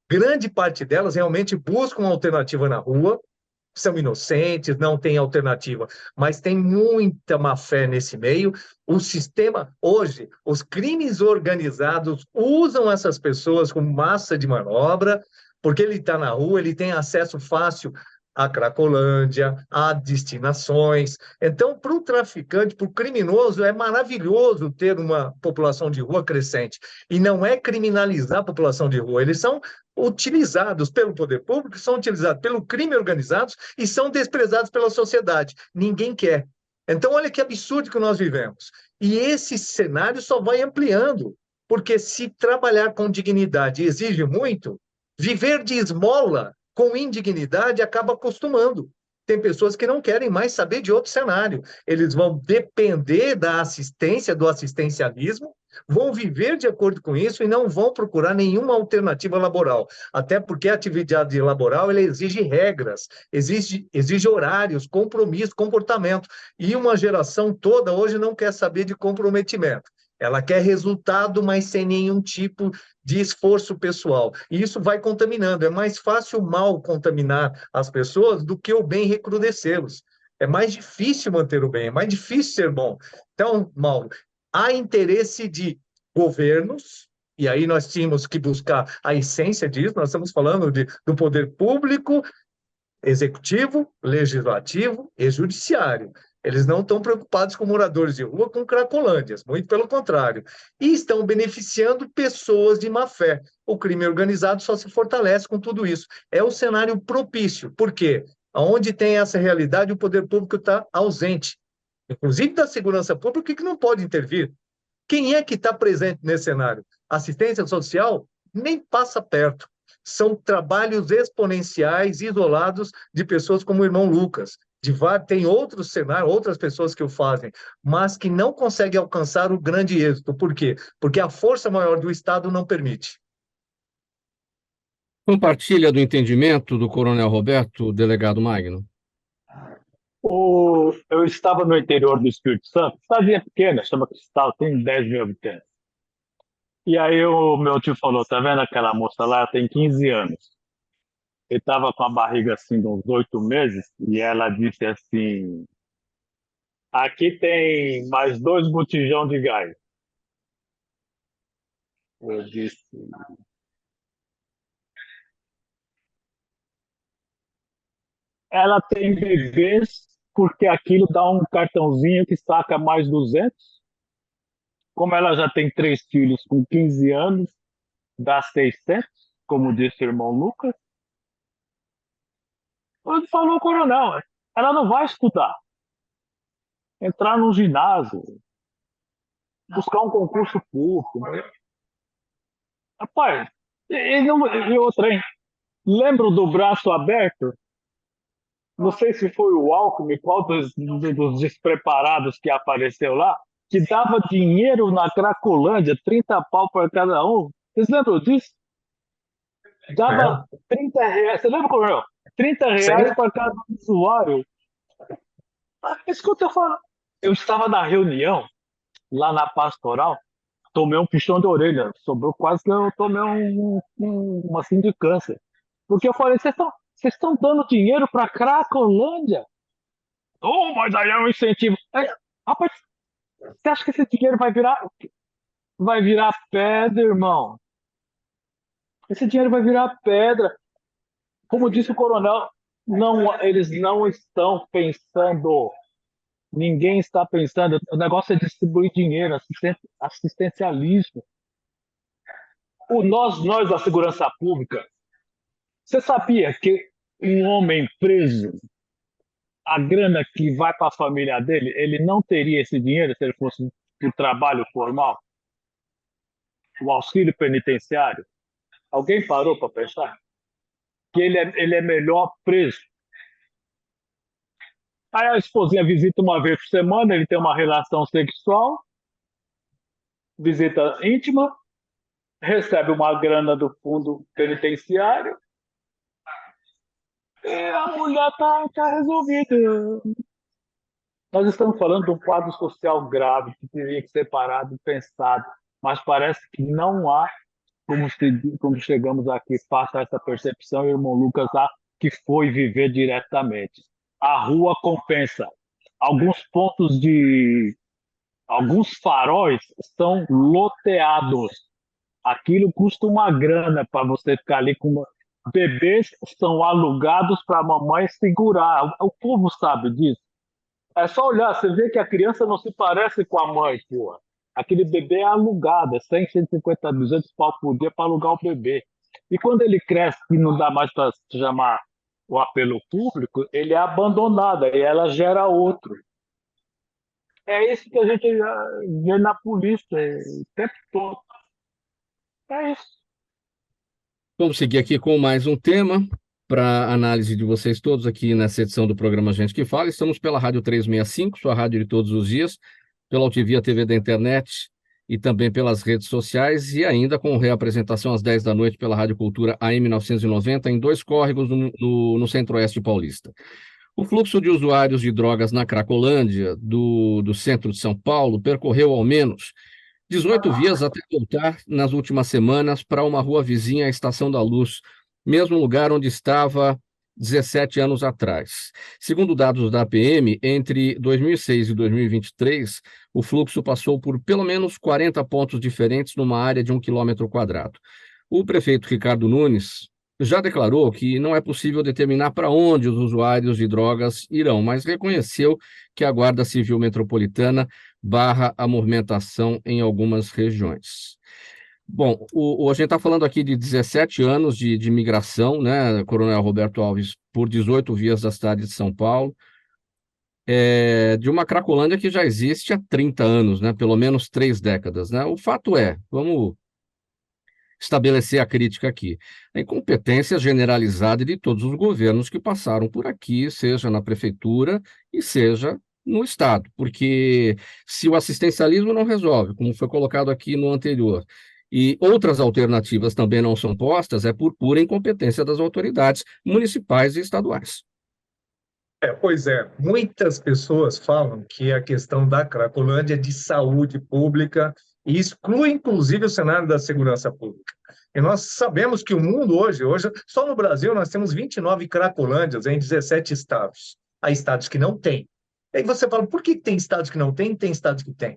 grande parte delas realmente buscam uma alternativa na rua, são inocentes, não têm alternativa, mas tem muita má fé nesse meio. O sistema, hoje, os crimes organizados usam essas pessoas como massa de manobra, porque ele está na rua, ele tem acesso fácil à Cracolândia, a destinações. Então, para o traficante, para o criminoso, é maravilhoso ter uma população de rua crescente. E não é criminalizar a população de rua, eles são utilizados pelo poder público, são utilizados pelo crime organizado e são desprezados pela sociedade. Ninguém quer. Então, olha que absurdo que nós vivemos. E esse cenário só vai ampliando, porque se trabalhar com dignidade exige muito, viver de esmola com indignidade acaba acostumando. Tem pessoas que não querem mais saber de outro cenário. Eles vão depender da assistência, do assistencialismo, vão viver de acordo com isso e não vão procurar nenhuma alternativa laboral. Até porque a atividade laboral ela exige regras, exige horários, compromisso, comportamento. E uma geração toda hoje não quer saber de comprometimento. Ela quer resultado, mas sem nenhum tipo de esforço pessoal. E isso vai contaminando. É mais fácil o mal contaminar as pessoas do que o bem recrudescê-los. É mais difícil manter o bem, é mais difícil ser bom. Então, Mauro, há interesse de governos, e aí nós tínhamos que buscar a essência disso, nós estamos falando do poder público, executivo, legislativo e judiciário. Eles não estão preocupados com moradores de rua, com cracolândias, muito pelo contrário. E estão beneficiando pessoas de má fé. O crime organizado só se fortalece com tudo isso. É o cenário propício. Por quê? Onde tem essa realidade, o poder público está ausente. Inclusive da segurança pública, que não pode intervir. Quem é que está presente nesse cenário? Assistência social nem passa perto. São trabalhos exponenciais, isolados, de pessoas como o irmão Lucas. Tem outros cenários, outras pessoas que o fazem, mas que não conseguem alcançar o grande êxito. Por quê? Porque a força maior do Estado não permite. Compartilha do entendimento do Coronel Roberto, delegado Magno? Eu estava no interior do Espírito Santo, cidadezinha pequena, chama Cristal, tem 10 mil habitantes. E aí o meu tio falou, tá vendo aquela moça lá, ela tem 15 anos. Ele estava com a barriga assim de uns 8 meses, e ela disse assim, aqui tem mais 2 botijão de gás. Eu disse, ela tem bebês porque aquilo dá um cartãozinho que saca mais 200. Como ela já tem 3 filhos com 15 anos, dá 600, como disse o irmão Lucas. Ele falou, coronel, ela não vai estudar. Entrar num ginásio, buscar um concurso público. Rapaz, e outra, hein? Lembro do braço aberto? Não sei se foi o Alckmin, qual dos despreparados que apareceu lá, que dava dinheiro na Cracolândia, 30 pau para cada um. Vocês lembram disso? Dava 30 reais. Você lembra, coronel? 30 reais para cada usuário. Escuta, eu falo. Eu estava na reunião, lá na pastoral, tomei um puxão de orelha. Sobrou quase que eu tomei uma sindicância. Porque eu falei, vocês estão dando dinheiro para Cracolândia? Oh, mas aí é um incentivo. Rapaz, você acha que esse dinheiro vai virar pedra, irmão? Esse dinheiro vai virar pedra. Como disse o coronel, eles não estão pensando. Ninguém está pensando. O negócio é distribuir dinheiro, assistencialismo. Nós da segurança pública, você sabia que um homem preso, a grana que vai para a família dele, ele não teria esse dinheiro se ele fosse para o trabalho formal? O auxílio penitenciário. Alguém parou para pensar? Que ele é melhor preso. Aí a esposinha visita uma vez por semana, ele tem uma relação sexual, visita íntima, recebe uma grana do fundo penitenciário, e a mulher tá resolvida. Nós estamos falando de um quadro social grave que teria que ser parado e pensado, mas parece que não há como chegamos aqui, faça essa percepção, e o irmão Lucas lá, que foi viver diretamente. A rua compensa. Alguns faróis são loteados. Aquilo custa uma grana para você ficar ali com bebês são alugados para a mamãe segurar. O povo sabe disso. É só olhar, você vê que a criança não se parece com a mãe, pô. Aquele bebê é alugado, é 100, 150, 200 pau por dia para alugar o bebê. E quando ele cresce e não dá mais para chamar o apelo público, ele é abandonado, e ela gera outro. É isso que a gente vê na polícia o tempo todo. É isso. Vamos seguir aqui com mais um tema para análise de vocês todos aqui nessa edição do programa Gente que Fala. Estamos pela Rádio 365, sua rádio de todos os dias, pela Altivia TV da internet e também pelas redes sociais, e ainda com reapresentação às 10 da noite pela Rádio Cultura AM 990, em 2 córregos no Centro-Oeste paulista. O fluxo de usuários de drogas na Cracolândia, do centro de São Paulo, percorreu ao menos 18 vias até voltar nas últimas semanas para uma rua vizinha à Estação da Luz, mesmo lugar onde estava 17 anos atrás. Segundo dados da APM, entre 2006 e 2023, o fluxo passou por pelo menos 40 pontos diferentes numa área de 1 quilômetro quadrado. O prefeito Ricardo Nunes já declarou que não é possível determinar para onde os usuários de drogas irão, mas reconheceu que a Guarda Civil Metropolitana barra a movimentação em algumas regiões. Bom, a gente está falando aqui de 17 anos de migração, né, Coronel Roberto Alves, por 18 vias da cidade de São Paulo, de uma Cracolândia que já existe há 30 anos, né, pelo menos 3 décadas, né? O fato é, vamos estabelecer a crítica aqui, a incompetência generalizada de todos os governos que passaram por aqui, seja na prefeitura e seja no Estado, porque se o assistencialismo não resolve, como foi colocado aqui no anterior, e outras alternativas também não são postas, é por pura incompetência das autoridades municipais e estaduais. Pois é, muitas pessoas falam que a questão da Cracolândia é de saúde pública e exclui, inclusive, o cenário da segurança pública. E nós sabemos que o mundo hoje, só no Brasil, nós temos 29 Cracolândias em 17 estados. Há estados que não têm. E aí você fala, por que tem estados que não têm e tem estados que têm?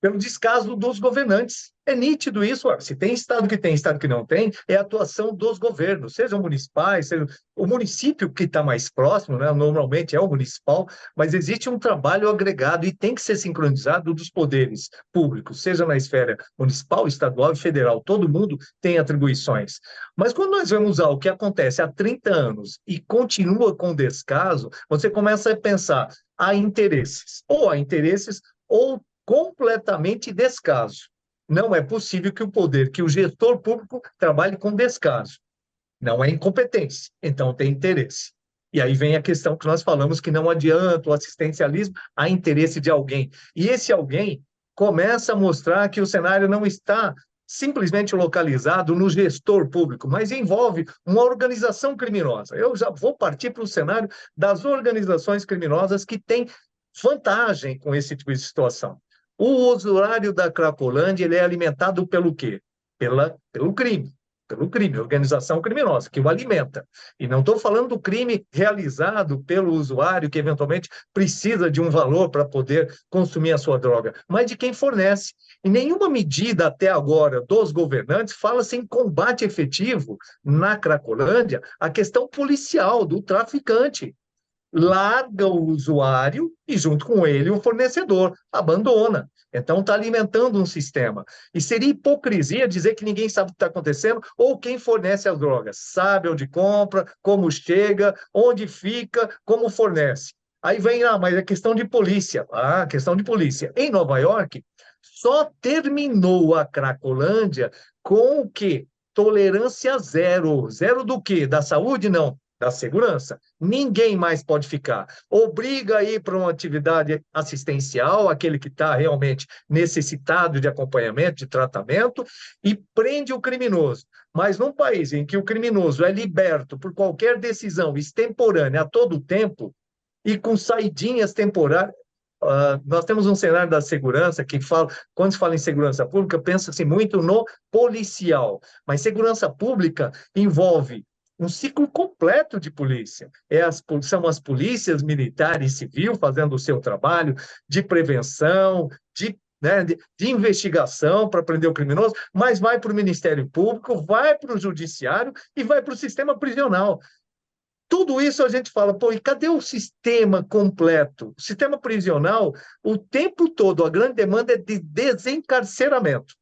Pelo descaso dos governantes. É nítido isso. Se tem estado que tem, estado que não tem, é a atuação dos governos, sejam municipais, seja o município que está mais próximo, né? Normalmente é o municipal, mas existe um trabalho agregado e tem que ser sincronizado dos poderes públicos, seja na esfera municipal, estadual e federal. Todo mundo tem atribuições. Mas quando nós vemos algo que acontece há 30 anos e continua com descaso, você começa a pensar, há interesses ou completamente descaso. Não é possível que o gestor público trabalhe com descaso. Não é incompetência, então tem interesse. E aí vem a questão que nós falamos que não adianta o assistencialismo, há interesse de alguém. E esse alguém começa a mostrar que o cenário não está simplesmente localizado no gestor público, mas envolve uma organização criminosa. Eu já vou partir para o cenário das organizações criminosas que têm vantagem com esse tipo de situação. O usuário da Cracolândia, ele é alimentado pelo quê? Pelo crime, organização criminosa, que o alimenta. E não estou falando do crime realizado pelo usuário, que eventualmente precisa de um valor para poder consumir a sua droga, mas de quem fornece. E nenhuma medida até agora dos governantes fala-se em combate efetivo na Cracolândia a questão policial do traficante. Larga o usuário e, junto com ele, o fornecedor. Abandona. Então, está alimentando um sistema. E seria hipocrisia dizer que ninguém sabe o que está acontecendo ou quem fornece as drogas. Sabe onde compra, como chega, onde fica, como fornece. Aí vem, mas é questão de polícia. Questão de polícia. Em Nova York, só terminou a Cracolândia com o quê? Tolerância zero. Zero do quê? Da saúde? Não. Da segurança. Ninguém mais pode ficar. Obriga a ir para uma atividade assistencial, aquele que está realmente necessitado de acompanhamento, de tratamento, e prende o criminoso. Mas num país em que o criminoso é liberto por qualquer decisão extemporânea a todo tempo e com saidinhas temporárias, nós temos um cenário da segurança que fala, quando se fala em segurança pública, pensa-se muito no policial, mas segurança pública envolve um ciclo completo de polícia. São as polícias militar e civil fazendo o seu trabalho de prevenção, de investigação para prender o criminoso, mas vai para o Ministério Público, vai para o Judiciário e vai para o sistema prisional. Tudo isso a gente fala, e cadê o sistema completo? O sistema prisional, o tempo todo, a grande demanda é de desencarceramento.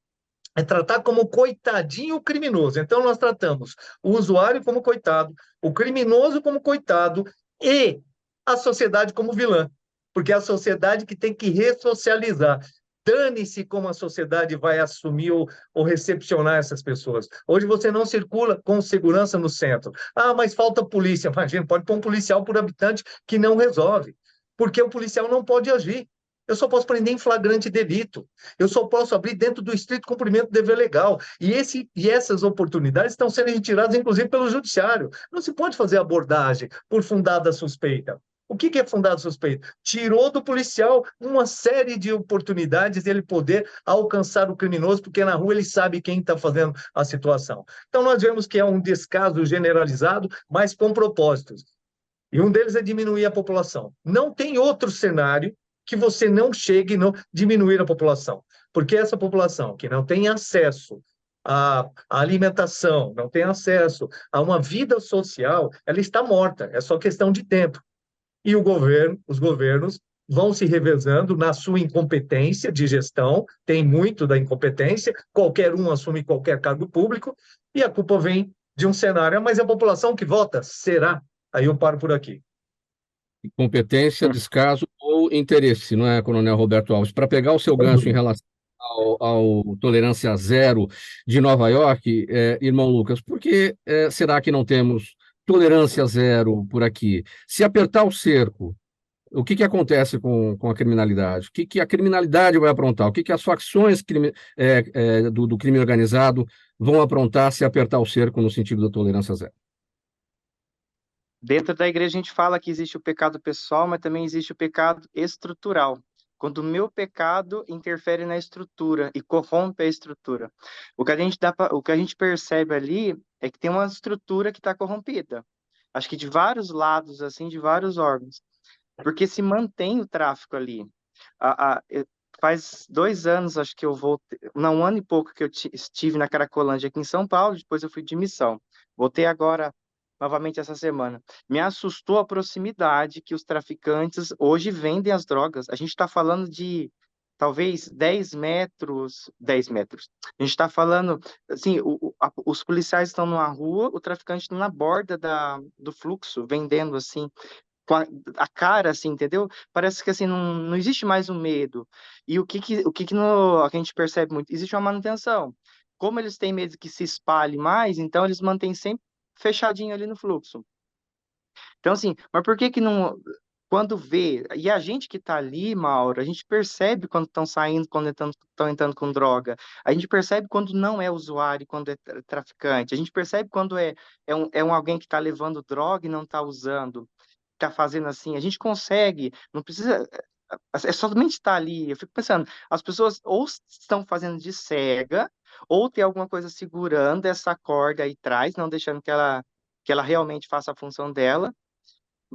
É tratar como coitadinho o criminoso. Então, nós tratamos o usuário como coitado, o criminoso como coitado e a sociedade como vilã, porque é a sociedade que tem que ressocializar. Dane-se como a sociedade vai assumir ou recepcionar essas pessoas. Hoje você não circula com segurança no centro. Mas falta polícia. Imagina, pode pôr um policial por habitante que não resolve, porque o policial não pode agir. Eu só posso prender em flagrante delito. Eu só posso abrir dentro do estrito cumprimento do dever legal. E essas oportunidades estão sendo retiradas, inclusive, pelo judiciário. Não se pode fazer abordagem por fundada suspeita. O que é fundada suspeita? Tirou do policial uma série de oportunidades de ele poder alcançar o criminoso, porque na rua ele sabe quem está fazendo a situação. Então, nós vemos que é um descaso generalizado, mas com propósitos. E um deles é diminuir a população. Não tem outro cenário que você não chegue a diminuir a população. Porque essa população que não tem acesso à alimentação, não tem acesso a uma vida social, ela está morta. É só questão de tempo. E os governos vão se revezando na sua incompetência de gestão, tem muito da incompetência, qualquer um assume qualquer cargo público, e a culpa vem de um cenário, mas é a população que vota? Será? Aí eu paro por aqui. Competência, descaso ou interesse, não é, Coronel Roberto Alves? Para pegar o seu gancho em relação ao Tolerância Zero de Nova York, irmão Lucas, por que será que não temos tolerância zero por aqui? Se apertar o cerco, o que acontece com a criminalidade? O que a criminalidade vai aprontar? O que as facções do crime organizado vão aprontar se apertar o cerco no sentido da tolerância zero? Dentro da igreja a gente fala que existe o pecado pessoal, mas também existe o pecado estrutural. Quando o meu pecado interfere na estrutura e corrompe a estrutura. O que a gente percebe ali é que tem uma estrutura que está corrompida. Acho que de vários lados, assim, de vários órgãos. Porque se mantém o tráfico ali. Faz 2 anos, acho que eu voltei, não, 1 ano e pouco que eu estive na Cracolândia aqui em São Paulo, depois eu fui de missão. Voltei agora novamente essa semana. Me assustou a proximidade que os traficantes hoje vendem as drogas. A gente está falando de talvez 10 metros, 10 metros. A gente está falando, assim, os policiais estão numa rua, o traficante está na borda do fluxo, vendendo, assim, com a cara, assim, entendeu? Parece que, assim, não existe mais o medo. E a gente percebe muito? Existe uma manutenção. Como eles têm medo que se espalhe mais, então eles mantêm sempre fechadinho ali no fluxo. Então, assim, mas por que não... Quando vê... E a gente que tá ali, Mauro, a gente percebe quando estão saindo, quando estão entrando com droga. A gente percebe quando não é usuário, quando é traficante. A gente percebe quando é alguém que está levando droga e não está usando, está fazendo assim. A gente consegue, não precisa... É somente estar ali. Eu fico pensando, as pessoas ou estão fazendo de cega, ou tem alguma coisa segurando essa corda aí atrás, não deixando que ela realmente faça a função dela,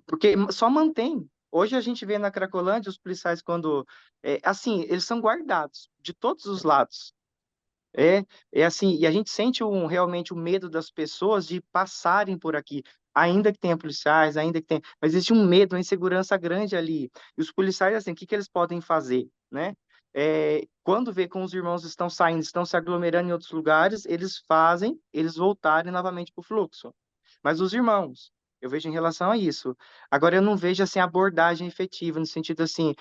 porque só mantém. Hoje a gente vê na Cracolândia os policiais quando, assim, eles são guardados de todos os lados. É assim, e a gente sente realmente o medo das pessoas de passarem por aqui, ainda que tenha policiais, ainda que tenha, mas existe um medo, uma insegurança grande ali. E os policiais, assim, o que eles podem fazer, né? Quando vê que os irmãos estão saindo, estão se aglomerando em outros lugares, eles voltarem novamente para o fluxo. Mas os irmãos, eu vejo em relação a isso. Agora, eu não vejo, assim, abordagem efetiva, no sentido, assim,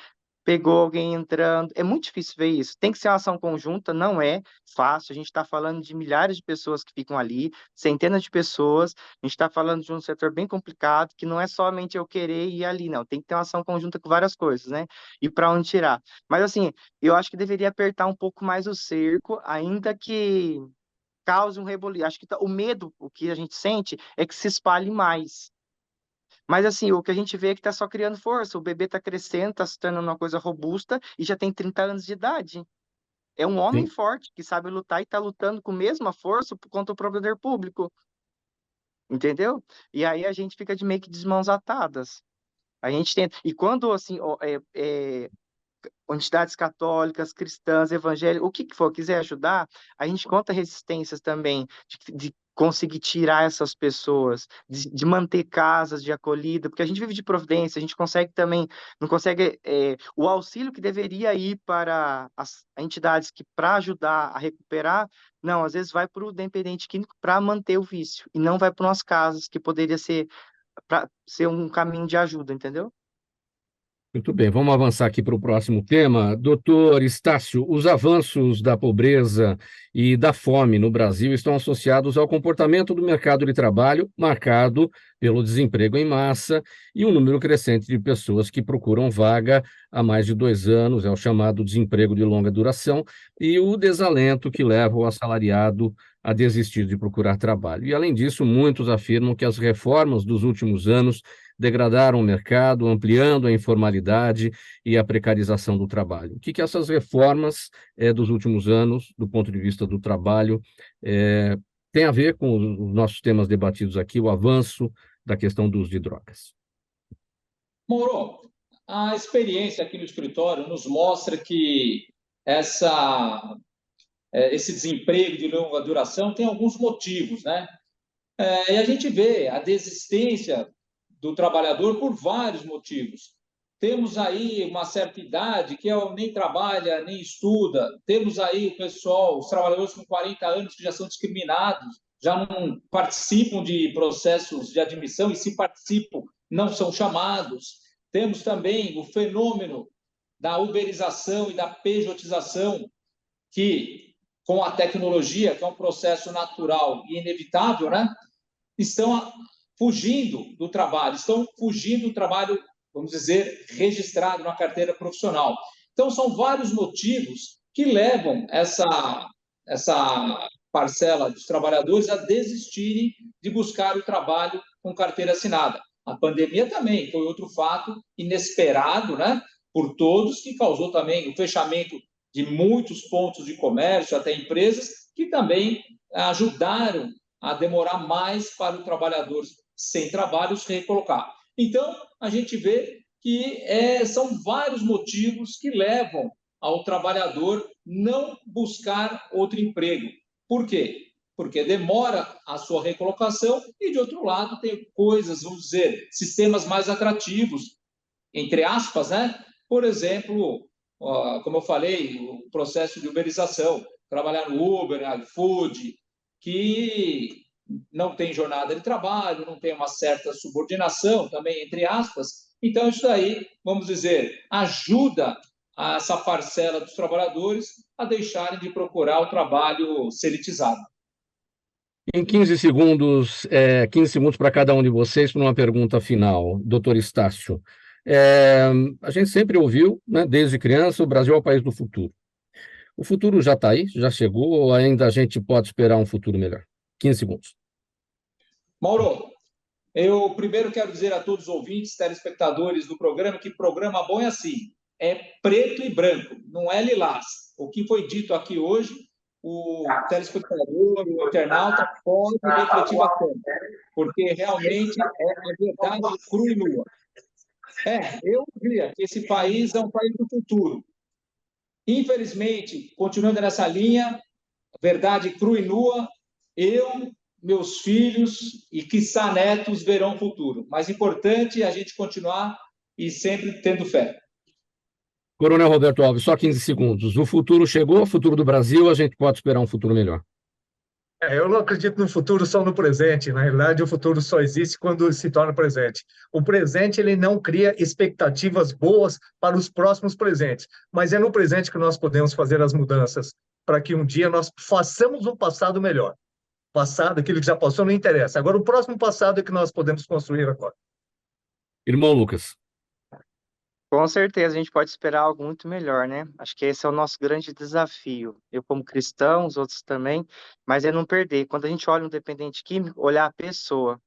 pegou alguém entrando. É muito difícil ver isso. Tem que ser uma ação conjunta, não é fácil. A gente está falando de milhares de pessoas que ficam ali, centenas de pessoas. A gente está falando de um setor bem complicado, que não é somente eu querer ir ali, não. Tem que ter uma ação conjunta com várias coisas, né? E para onde tirar. Mas, assim, eu acho que deveria apertar um pouco mais o cerco, ainda que cause um reboliço. Acho que o medo, o que a gente sente, é que se espalhe mais. Mas assim, o que a gente vê é que está só criando força. O bebê está crescendo, está se tornando uma coisa robusta e já tem 30 anos de idade. É um homem Sim. forte que sabe lutar e está lutando com a mesma força contra o poder público. Entendeu? E aí a gente fica de meio que de mãos atadas. A gente tenta. E quando assim, entidades católicas, cristãs, evangélicas, o que for, quiser ajudar, a gente conta resistências também de conseguir tirar essas pessoas, de manter casas de acolhida, porque a gente vive de providência, a gente consegue também, não consegue o auxílio que deveria ir para as entidades que para ajudar a recuperar, não, às vezes vai para o dependente químico para manter o vício, e não vai para umas casas que poderia ser para ser um caminho de ajuda, entendeu? Muito bem, vamos avançar aqui para o próximo tema. Doutor Estácio, os avanços da pobreza e da fome no Brasil estão associados ao comportamento do mercado de trabalho, marcado pelo desemprego em massa e um número crescente de pessoas que procuram vaga há mais de 2 anos, é o chamado desemprego de longa duração, e o desalento que leva o assalariado a desistir de procurar trabalho. E, além disso, muitos afirmam que as reformas dos últimos anos degradaram o mercado, ampliando a informalidade e a precarização do trabalho. O que essas reformas dos últimos anos, do ponto de vista do trabalho, tem a ver com os nossos temas debatidos aqui, o avanço da questão do uso de drogas? Mauro, a experiência aqui no escritório nos mostra que esse desemprego de longa duração tem alguns motivos, né? E a gente vê a desistência do trabalhador por vários motivos. Temos aí uma certa idade que nem trabalha, nem estuda. Temos aí o pessoal, os trabalhadores com 40 anos que já são discriminados, já não participam de processos de admissão e, se participam, não são chamados. Temos também o fenômeno da uberização e da pejotização, que, com a tecnologia, que é um processo natural e inevitável, né, estão fugindo do trabalho, vamos dizer, registrado na carteira profissional. Então, são vários motivos que levam essa parcela dos trabalhadores a desistirem de buscar o trabalho com carteira assinada. A pandemia também foi outro fato inesperado, né, por todos, que causou também o fechamento de muitos pontos de comércio, até empresas, que também ajudaram a demorar mais para o trabalhador sem trabalho se recolocar. Então, a gente vê que são vários motivos que levam ao trabalhador não buscar outro emprego. Por quê? Porque demora a sua recolocação e, de outro lado, tem coisas, vamos dizer, sistemas mais atrativos, entre aspas, né? Por exemplo, como eu falei, o processo de uberização, trabalhar no Uber, iFood, que não tem jornada de trabalho, não tem uma certa subordinação também, entre aspas. Então, isso daí, vamos dizer, ajuda essa parcela dos trabalhadores a deixarem de procurar o trabalho seletirizado. Em 15 segundos, 15 segundos para cada um de vocês, para uma pergunta final, doutor Estácio. A gente sempre ouviu, né, desde criança, o Brasil é o país do futuro. O futuro já está aí? Já chegou? Ou ainda a gente pode esperar um futuro melhor? 15 segundos. Mauro, eu primeiro quero dizer a todos os ouvintes, telespectadores do programa, que programa bom é assim, é preto e branco, não é lilás. O que foi dito aqui hoje, o telespectador, o internauta pode refletir bastante, porque realmente é a verdade crua e nua. Eu diria que esse país é um país do futuro. Infelizmente, continuando nessa linha, verdade crua e nua, meus filhos e, quiçá, netos verão o futuro. Mas é importante a gente continuar e sempre tendo fé. Coronel Roberto Alves, só 15 segundos. O futuro chegou, o futuro do Brasil, a gente pode esperar um futuro melhor. Eu não acredito no futuro só no presente. Na realidade, o futuro só existe quando se torna presente. O presente ele não cria expectativas boas para os próximos presentes, mas é no presente que nós podemos fazer as mudanças para que um dia nós façamos um passado melhor. Passado, aquilo que já passou, não interessa. Agora, o próximo passado é que nós podemos construir agora. Irmão Lucas. Com certeza, a gente pode esperar algo muito melhor, né? Acho que esse é o nosso grande desafio. Eu, como cristão, os outros também, mas é não perder. Quando a gente olha um dependente químico, olhar a pessoa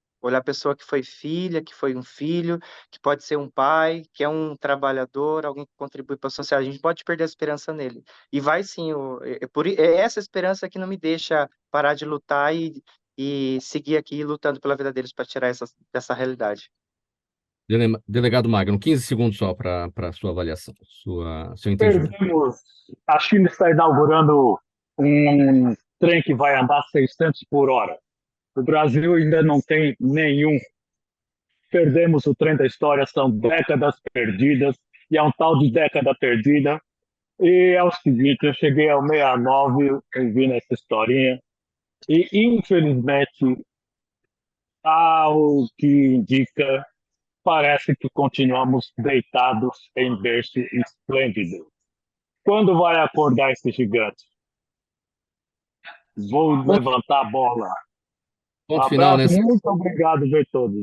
que foi filha, que foi um filho, que pode ser um pai, que é um trabalhador, alguém que contribui para a sociedade. A gente pode perder a esperança nele. E vai sim, é essa esperança que não me deixa parar de lutar e seguir aqui lutando pela vida deles para tirar dessa realidade. Delegado Magno, 15 segundos só para a sua avaliação, seu entendimento. A China está inaugurando um trem que vai andar 600 por hora. O Brasil ainda não tem nenhum. Perdemos o trem da história, são décadas perdidas, e é um tal de década perdida. E é o seguinte, eu cheguei ao 69, ouvindo essa historinha, e infelizmente, ao que indica, parece que continuamos deitados em berço esplêndido. Quando vai acordar esse gigante? Vou levantar a bola. Ponto final, né? Muito obrigado ver todos.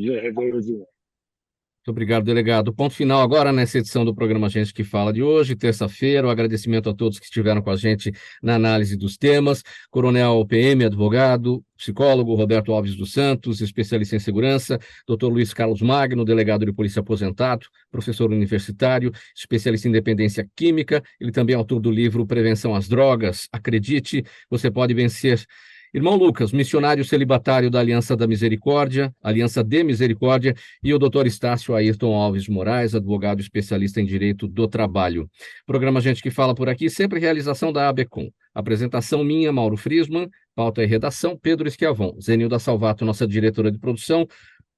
Muito obrigado, delegado. Ponto final agora nessa edição do programa Gente que Fala de hoje, terça-feira. Um agradecimento a todos que estiveram com a gente na análise dos temas. Coronel PM, advogado, psicólogo Roberto Alves dos Santos, especialista em segurança. Dr. Luiz Carlos Magno, delegado de polícia aposentado, professor universitário, especialista em dependência química. Ele também é autor do livro Prevenção às Drogas. Acredite, você pode vencer. Irmão Lucas, missionário celibatário da Aliança da Misericórdia, Aliança de Misericórdia, e o doutor Estácio Ayrton Alves Moraes, advogado especialista em Direito do Trabalho. Programa Gente que Fala por aqui, sempre realização da ABECOM. Apresentação minha, Mauro Friesman, pauta e redação, Pedro Esquiavon, Zenilda Salvato, nossa diretora de produção,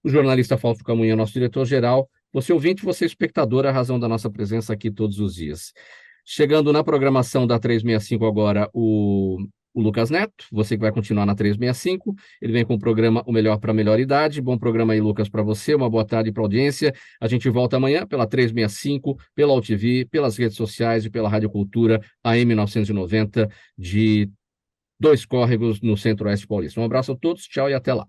o jornalista Fausto Camunha, nosso diretor-geral, você ouvinte, você espectador, a razão da nossa presença aqui todos os dias. Chegando na programação da 365 agora, o Lucas Neto, você que vai continuar na 365, ele vem com o programa O Melhor para a Melhor Idade. Bom programa aí, Lucas, para você, uma boa tarde para a audiência. A gente volta amanhã pela 365, pela UTV, pelas redes sociais e pela Rádio Cultura AM 990 de Dois Córregos, no Centro-Oeste Paulista. Um abraço a todos, tchau e até lá.